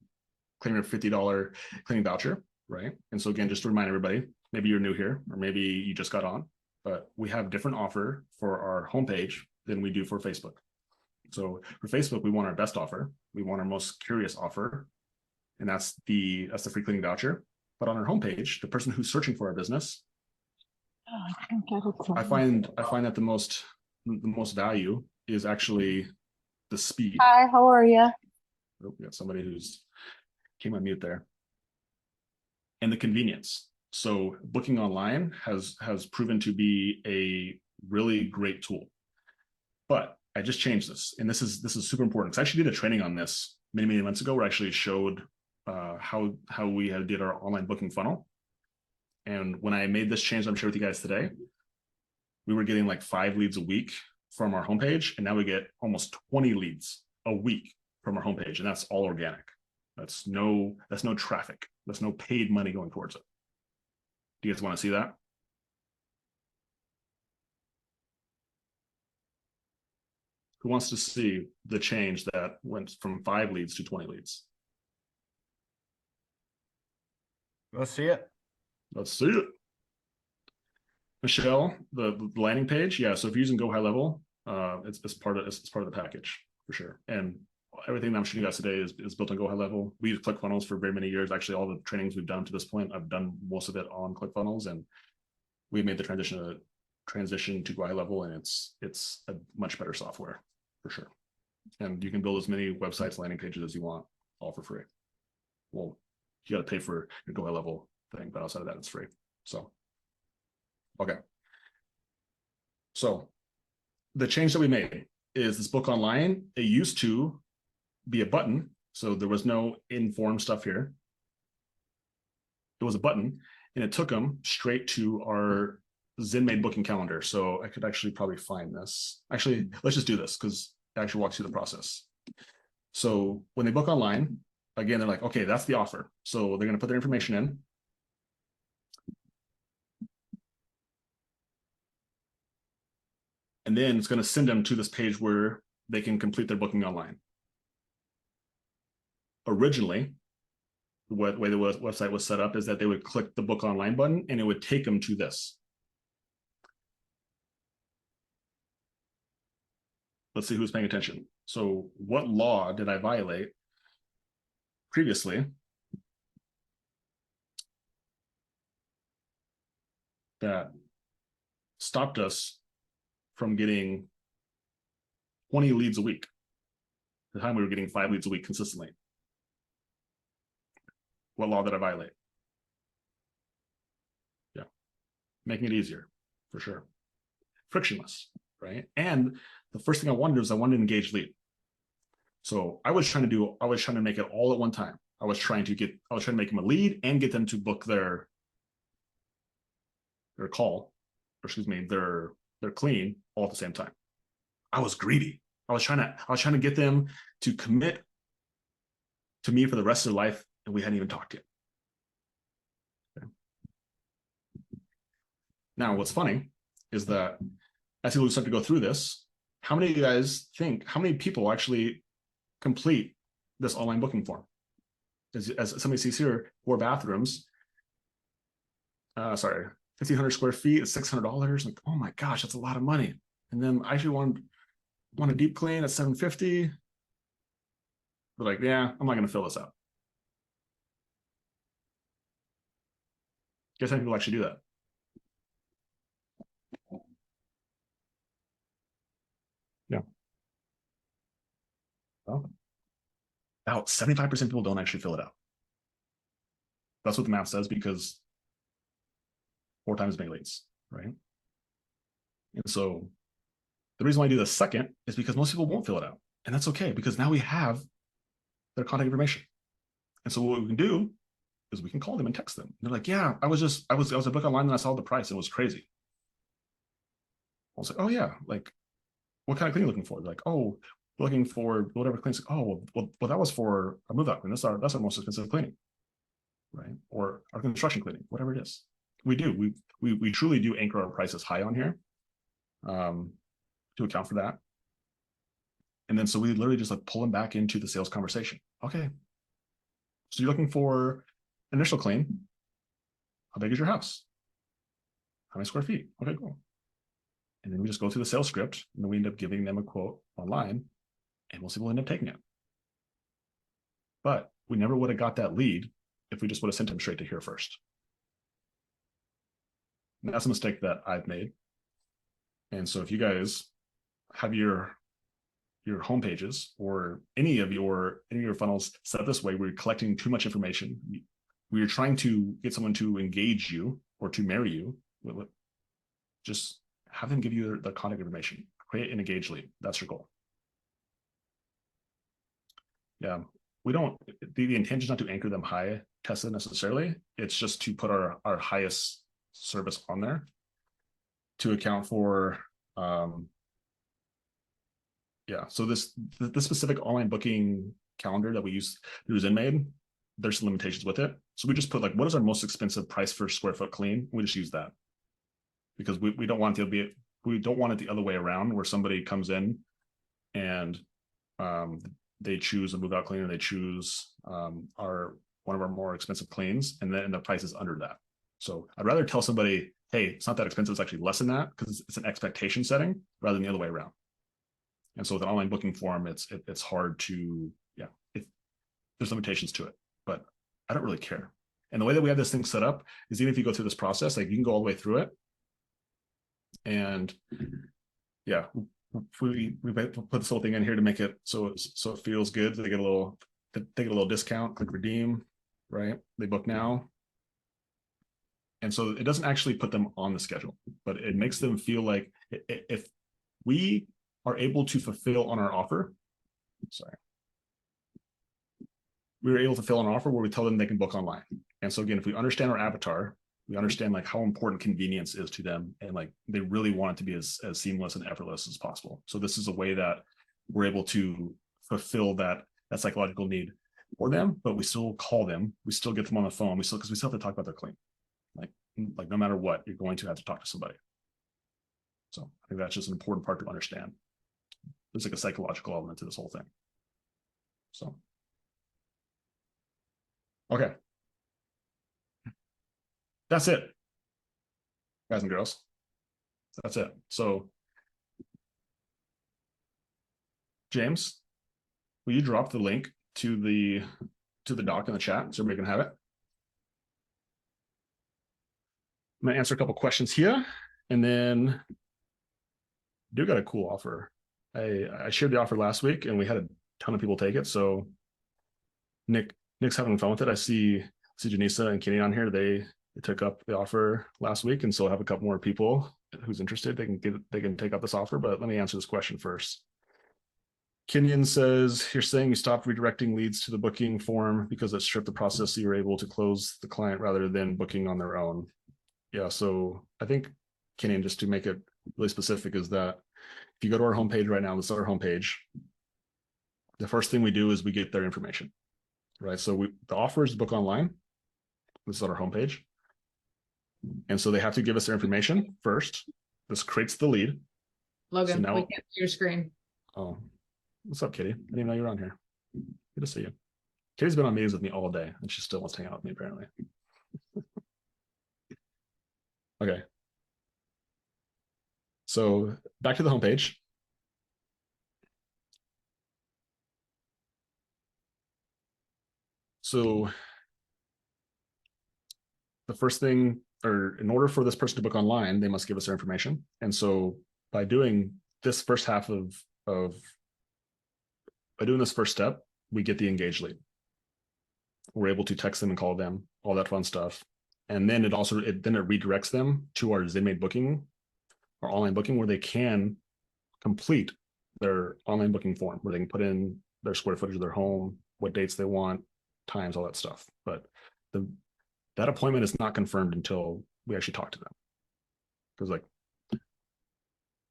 claim your $50 cleaning voucher, right? And so again, just to remind everybody, maybe you're new here, or maybe you just got on, but we have different offer for our homepage than we do for Facebook. So for Facebook, we want our best offer. We want our most curious offer. And that's the free cleaning voucher. But on our homepage, the person who's searching for our business, I find that the most value is actually the speed. Hi, how are you? Oh, we got somebody who's came on mute there. And the convenience. So booking online has proven to be a really great tool. But I just changed this, and this is super important. Because I actually did a training on this many months ago, where I actually showed how we did our online booking funnel. And when I made this change I'm sharing with you guys today, we were getting like 5 leads a week from our homepage, and now we get almost 20 leads a week from our homepage, and that's all organic. That's no traffic. That's no paid money going towards it. Do you guys want to see that? Who wants to see the change that went from 5 leads to 20 leads? Let's see it. Let's see it. Michelle, the landing page, yeah. So if you're using Go High Level, it's part of the package for sure. And everything that I'm showing you guys today is built on Go High Level. We use ClickFunnels for very many years. Actually, all the trainings we've done to this point, I've done most of it on ClickFunnels, and we made the transition to Go High Level, and it's a much better software for sure. And you can build as many websites, landing pages as you want, all for free. Well, you got to pay for your Go High Level thing, but outside of that, it's free. So, okay. So the change that we made is this book online. It used to be a button, so there was no inform stuff here. It was a button, and it took them straight to our ZenMaid booking calendar. So I could actually probably find this. Actually, let's just do this because it actually walks through the process. So when they book online, again, they're like, okay, that's the offer. So they're going to put their information in. And then it's going to send them to this page where they can complete their booking online. Originally, the way the website was set up is that they would click the book online button and it would take them to this. Let's see who's paying attention. So what law did I violate previously that stopped us from getting 20 leads a week? At the time we were getting 5 leads a week consistently. What law did I violate? Yeah, making it easier, for sure. Frictionless, right? And the first thing I wanted was I wanted to engage lead. So I was trying to make it all at one time. I was trying to make them a lead and get them to book their call, or excuse me, their clean all at the same time. I was greedy. I was trying to get them to commit to me for the rest of their life, and we hadn't even talked yet. Okay. Now, what's funny is that as we start to go through this, how many of you guys think, how many people actually complete this online booking form? As somebody sees here, 4 bathrooms. Sorry, 1,500 square feet is $600. Like, oh my gosh, that's a lot of money. And then I actually want a deep clean at 750. But like, yeah, I'm not going to fill this out. Guess how many people actually do that? Yeah. Well, about 75% of people don't actually fill it out. That's what the math says, because 4 times as many leads, right? And so the reason why I do the second is because most people won't fill it out. And that's okay, because now we have their contact information. And so what we can do is we can call them and text them. They're like, yeah, I was a book online and I saw the price. It was crazy. I was like, oh yeah, like, what kind of clean are you looking for? They're like, oh, looking for whatever cleans. Oh, well, that was for a move out clean. That's our most expensive cleaning, right? Or our construction cleaning, whatever it is. We do. We truly do anchor our prices high on here, to account for that. And then so we literally just like pull them back into the sales conversation. Okay, so you're looking for initial clean. How big is your house? How many square feet? Okay, cool. And then we just go through the sales script, and then we end up giving them a quote online, and most people end up taking it. But we never would have got that lead if we just would have sent them straight to here first. And that's a mistake that I've made. And so if you guys have your home pages or any of your funnels set up this way, where you're collecting too much information, where you're trying to get someone to engage you or to marry you, just have them give you the contact information, create an engaged lead. That's your goal. Yeah, we don't, the intention is not to anchor them high, Tessa, necessarily. It's just to put our highest service on there to account for, yeah. So the specific online booking calendar that we use through ZenMaid, there's some limitations with it. So we just put like, what is our most expensive price per square foot clean? We just use that, because we don't want it to be, we don't want it the other way around, where somebody comes in and they choose a move out clean, and they choose one of our more expensive cleans, and then the price is under that. So I'd rather tell somebody, hey, it's not that expensive, it's actually less than that, because it's an expectation setting rather than the other way around. And so with an online booking form, it's hard to, yeah, there's limitations to it, but I don't really care. And the way that we have this thing set up is, even if you go through this process, like, you can go all the way through it. And yeah, we put this whole thing in here to make it so it feels good. They get a little discount, click redeem, right? They book now. And so it doesn't actually put them on the schedule, but it makes them feel like if we are able to fulfill on our offer, we were able to fill an offer where we tell them they can book online. And so again, if we understand our avatar, we understand like how important convenience is to them, and like they really want it to be as seamless and effortless as possible. So this is a way that we're able to fulfill that psychological need for them, but we still call them, we still get them on the phone, because we still have to talk about their clean. Like no matter what, you're going to have to talk to somebody. So I think that's just an important part to understand. There's like a psychological element to this whole thing. So, okay. That's it, guys and girls. That's it. So, James, will you drop the link to the doc in the chat so everybody can have it? I'm gonna answer a couple questions here, and then I do got a cool offer. I shared the offer last week, and we had a ton of people take it. So Nick's having fun with it. I see Janisa and Kenny on here. They took up the offer last week, and so I'll have a couple more people who's interested. They can take up this offer. But let me answer this question first. Kenyon says, you're saying you stopped redirecting leads to the booking form because it stripped the process, so you're able to close the client rather than booking on their own. Yeah, so I think, Kenyon, just to make it really specific, is that if you go to our homepage right now, this is our homepage. The first thing we do is we get their information, right? So the offer is to book online. This is on our homepage. And so they have to give us their information first. This creates the lead. Logan, So now, we can't see your screen. Oh, what's up, Kitty? I didn't even know you were on here. Good to see you. Kitty's been on meetings with me all day, and she still wants to hang out with me, apparently. Okay. So back to the homepage. So the first thing, or in order for this person to book online, they must give us their information. And so by doing this first half of by doing this first step, we get the engaged lead. We're able to text them and call them, all that fun stuff. And then it redirects them to our ZenMaid booking, our online booking, where they can complete their online booking form, where they can put in their square footage of their home, what dates they want, times, all that stuff. But that appointment is not confirmed until we actually talk to them. Because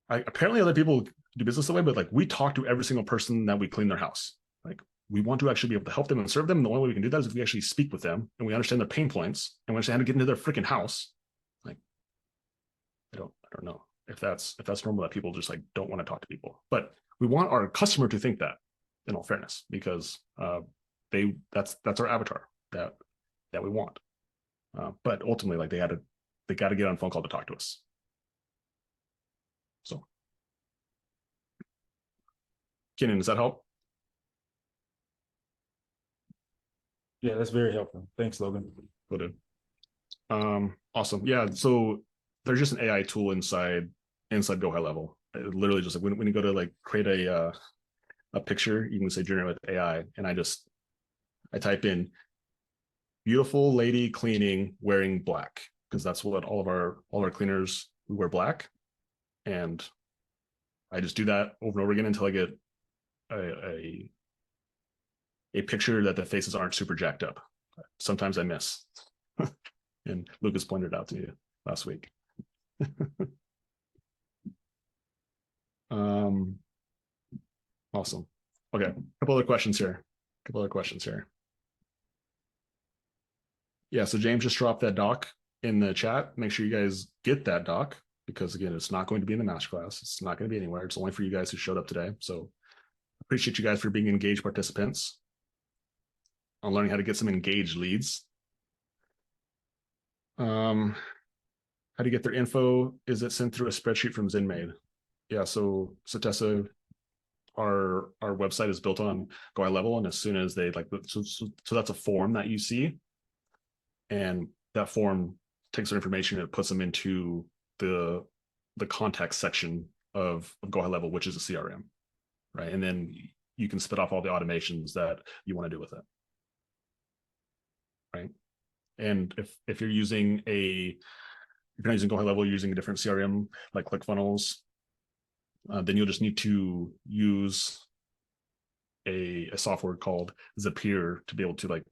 apparently other people do business that way, but like we talk to every single person that we clean their house. Like we want to actually be able to help them and serve them. And the only way we can do that is if we actually speak with them and we understand their pain points and we understand how to get into their freaking house. Like, I don't know if that's normal that people just like don't want to talk to people, but we want our customer to think that, in all fairness, because that's our avatar that we want. But ultimately, like they got to get on a phone call to talk to us. So, Kenan, does that help? Yeah, that's very helpful. Thanks, Logan. Will do. Awesome. Yeah. So there's just an AI tool inside Go High Level. It literally just like when you go to like create a picture, you can say generate with AI, and I type in beautiful lady cleaning wearing black, because that's what all our cleaners, we wear black, and I just do that over and over again until I get a picture that the faces aren't super jacked up. Sometimes I miss. And Lucas pointed it out to you last week. Awesome. Okay, a couple other questions here. Yeah, so James just dropped that doc in the chat. Make sure you guys get that doc, because again, it's not going to be in the masterclass. It's not going to be anywhere. It's only for you guys who showed up today. So appreciate you guys for being engaged participants on learning how to get some engaged leads. How to get their info? Is it sent through a spreadsheet from ZenMaid? Yeah, so Tessa, our website is built on Go High Level, and as soon as they like, so that's a form that you see, and that form takes their information and it puts them into the context section of Go High Level, which is a CRM, right? And then you can spit off all the automations that you want to do with it, right? And if you're using if you're not using Go High Level, you're using a different CRM like ClickFunnels, then you'll just need to use a software called Zapier to be able to like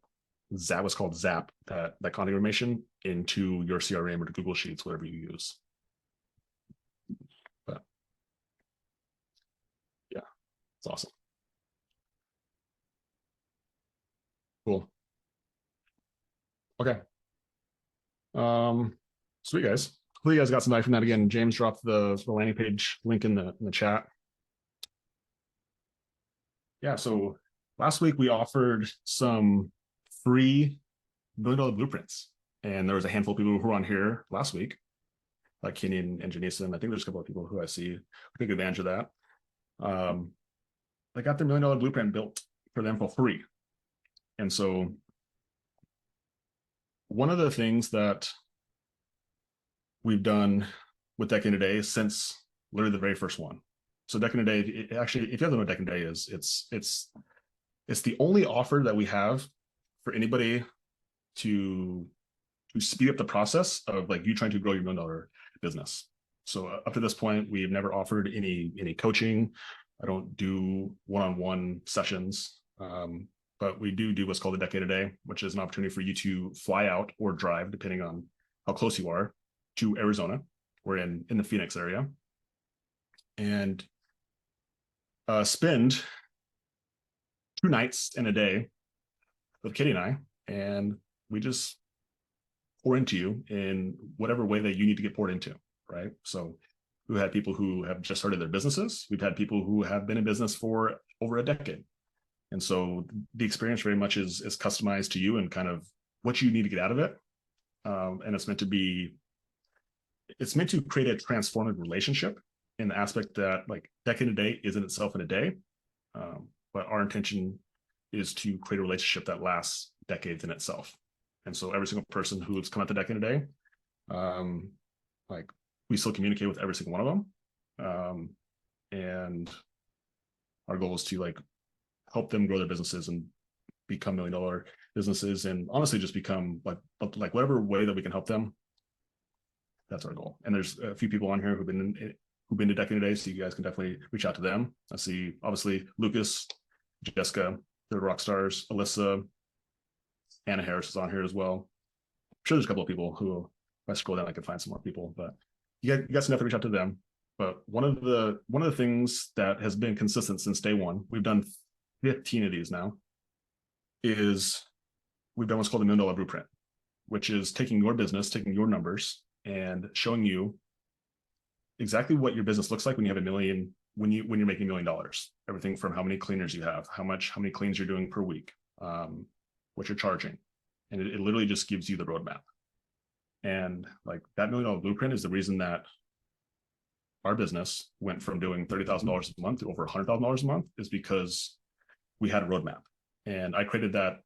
what's called zap that content information into your CRM or to Google Sheets, whatever you use. But yeah, it's awesome. Cool. Okay. Sweet, guys. Hopefully you guys got some value from that. Again, James dropped the landing page link in the chat. Yeah, so last week we offered some free $1 million blueprints, and there was a handful of people who were on here last week, like Kenny and Janisa, and I think there's a couple of people who I see who took advantage of that. They got their $1 million blueprint built for them for free. And so one of the things that we've done with Deck in a Day since literally the very first one. So Deck in a Day, actually, if you don't know what Deck in a Day is, it's the only offer that we have for anybody to speed up the process of like you trying to grow your $1 million business. So up to this point, we've never offered any coaching. I don't do one-on-one sessions, but we do what's called a Deck in a Day, which is an opportunity for you to fly out or drive, depending on how close you are, to Arizona. We're in the Phoenix area, and spend 2 nights in a day with Kitty and I, and we just pour into you in whatever way that you need to get poured into, right? So we've had people who have just started their businesses. We've had people who have been in business for over a decade. And so the experience very much is customized to you and kind of what you need to get out of it. And it's meant to be it's meant to create a transformative relationship in the aspect that like decade a day isn't itself in a day. But our intention is to create a relationship that lasts decades in itself. And so every single person who's come out the decade a day, like we still communicate with every single one of them. And our goal is to like help them grow their businesses and become $1 million businesses, and honestly just become like whatever way that we can help them. That's our goal. And there's a few people on here who've been to decade a day, so you guys can definitely reach out to them. I see obviously Lucas, Jessica, they're rock stars, Alyssa, Anna Harris is on here as well. I'm sure there's a couple of people who, if I scroll down, I can find some more people, but you guys can definitely reach out to them. But one of the things that has been consistent since day one, we've done 15 of these now, is we've done what's called the $1 million blueprint, which is taking your business, taking your numbers, and showing you exactly what your business looks like when you have $1 million, when you're making $1 million. Everything from how many cleaners you have, how many cleans you're doing per week, what you're charging, and it literally just gives you the roadmap. And like that $1 million blueprint is the reason that our business went from doing $30,000 a month to over $100,000 a month, is because we had a roadmap. And I created that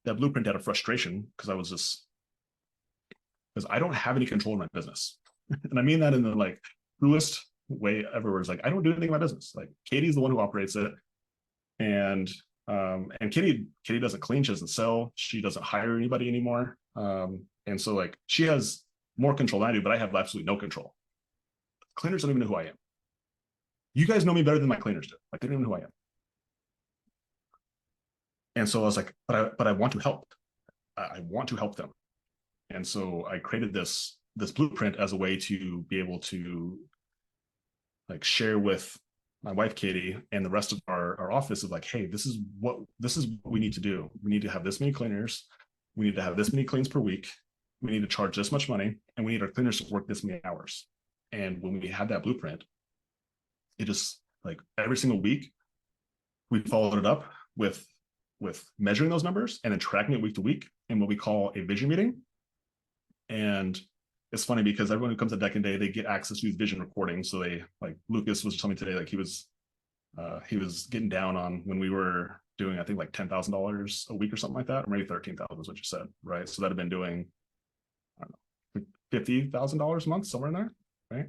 blueprint out of frustration because I don't have any control in my business. And I mean that in the like truest way ever, where it's like I don't do anything in my business. Like Katie's the one who operates it. And Katie doesn't clean, she doesn't sell, she doesn't hire anybody anymore. And so like she has more control than I do, but I have absolutely no control. Cleaners don't even know who I am. You guys know me better than my cleaners do. Like they don't even know who I am. And so I was like, but I want to help. I want to help them. And so I created this blueprint as a way to be able to like share with my wife Katie and the rest of our office of like, hey, this is what we need to do. We need to have this many cleaners. We need to have this many cleans per week. We need to charge this much money, and we need our cleaners to work this many hours. And when we had that blueprint, it just like every single week we followed it up with measuring those numbers and then tracking it week to week in what we call a vision meeting. And it's funny because everyone who comes to Decade Day, they get access to these vision recordings. So they, like Lucas was telling me today, like he was getting down on when we were doing, I think like $10,000 a week or something like that, or maybe 13,000 is what you said, right? So that'd have been doing, I don't know, $50,000 a month, somewhere in there, right?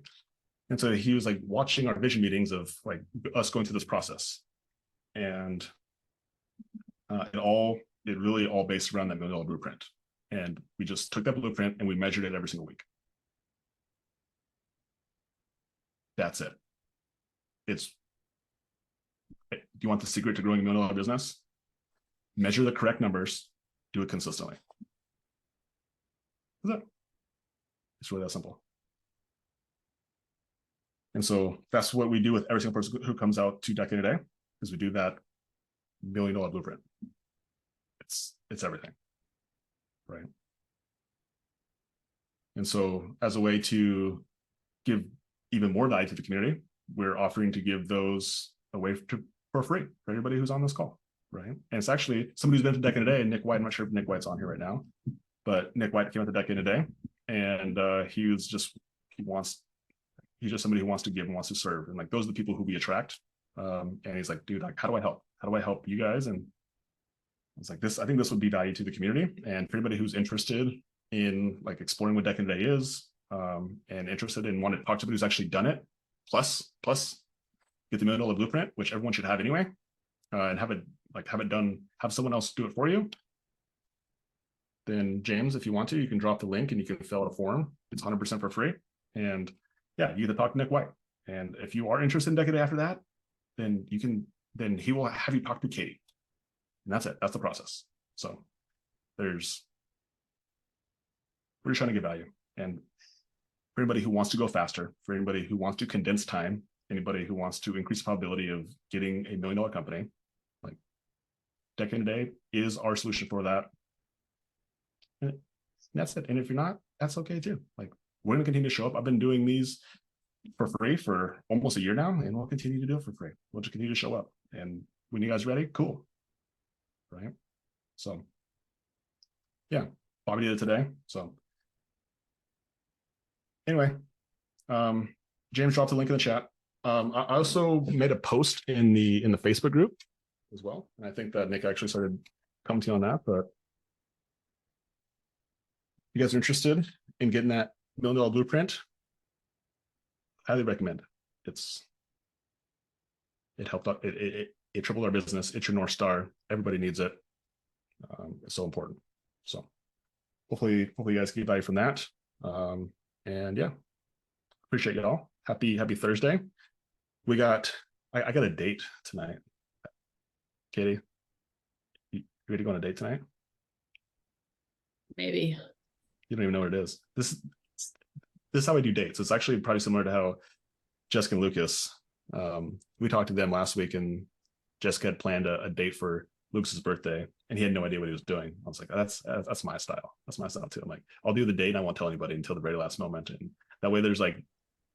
And so he was like watching our vision meetings of like us going through this process, and it really all based around that $1 million blueprint. And we just took that blueprint and we measured it every single week. That's it. Do you want the secret to growing $1 million business? Measure the correct numbers, do it consistently. That's it. It's really that simple. And so that's what we do with every single person who comes out to Decade a Day, is we do that $1 million blueprint. It's everything, right? And so as a way to give even more value to the community, we're offering to give those away for free for everybody who's on this call, right? And it's actually somebody who's been to Decade a Day, Nick White. I'm not sure if Nick White's on here right now, but Nick White came out to Decade a Day, and he's just somebody who wants to give and wants to serve, and like those are the people who we attract. And he's like, dude, like, how do I help? How do I help you guys? And it's like this. I think this would be value to the community, and for anybody who's interested in like exploring what Decade a Day is, and interested in wanting to talk to somebody who's actually done it, plus get the $1 million blueprint, which everyone should have anyway, and have it done, have someone else do it for you. Then James, if you want to, you can drop the link and you can fill out a form. It's 100% for free. And yeah, you get to talk to Nick White. And if you are interested in Decade a Day after that, then he will have you talk to Katie. And that's it. That's the process. So we're just trying to give value. And for anybody who wants to go faster, for anybody who wants to condense time, anybody who wants to increase the probability of getting a $1 million company, like Decade a Day is our solution for that. And that's it. And if you're not, that's okay too. Like we're going to continue to show up. I've been doing these for free for almost a year now, and we'll continue to do it for free. We'll just continue to show up. And when you guys are ready, cool. Right? So yeah, Bobby did it today. So anyway, James dropped a link in the chat. I also made a post in the Facebook group as well, and I think that Nick actually started commenting on that. But if you guys are interested in getting that $1 million blueprint, highly recommend. It helped out. It tripled our business. It's your North Star. Everybody needs it. It's so important. So hopefully you guys get value from that. And yeah, appreciate y'all. Happy Thursday. I got a date tonight. Katie, you ready to go on a date tonight? Maybe. You don't even know what it is. This is how I do dates. It's actually probably similar to how Jessica and Lucas, we talked to them last week, and Jessica had planned a date for Lucas's birthday, and he had no idea what he was doing. I was like, that's my style. That's my style too. I'm like, I'll do the date and I won't tell anybody until the very last moment. And that way there's like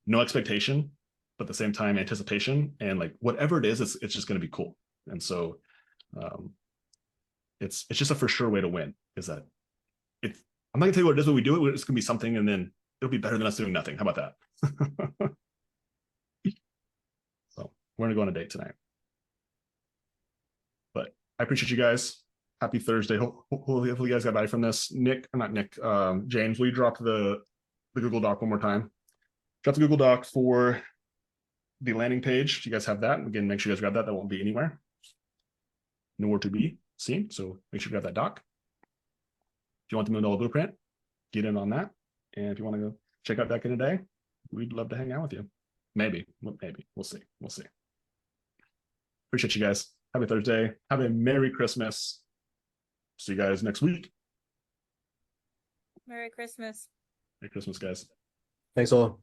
no expectation, but at the same time anticipation, and like whatever it is, it's just going to be cool. And so it's just a for sure way to win, is that I'm not gonna tell you what it is when we do it. It's gonna be something, and then it'll be better than us doing nothing. How about that? So we're gonna go on a date tonight. But I appreciate you guys. Happy Thursday. Hopefully you guys got value from this. James, will you drop the Google Doc one more time? Drop the Google Doc for the landing page. You guys have that. Again, make sure you guys grab that. That won't be anywhere. Nowhere to be seen. So make sure you grab that doc. If you want the $1 million blueprint, get in on that. And if you want to go check out Deck in a Day, we'd love to hang out with you. Maybe. We'll see. Appreciate you guys. Happy Thursday. Have a Merry Christmas. See you guys next week. Merry Christmas. Merry Christmas, guys. Thanks all.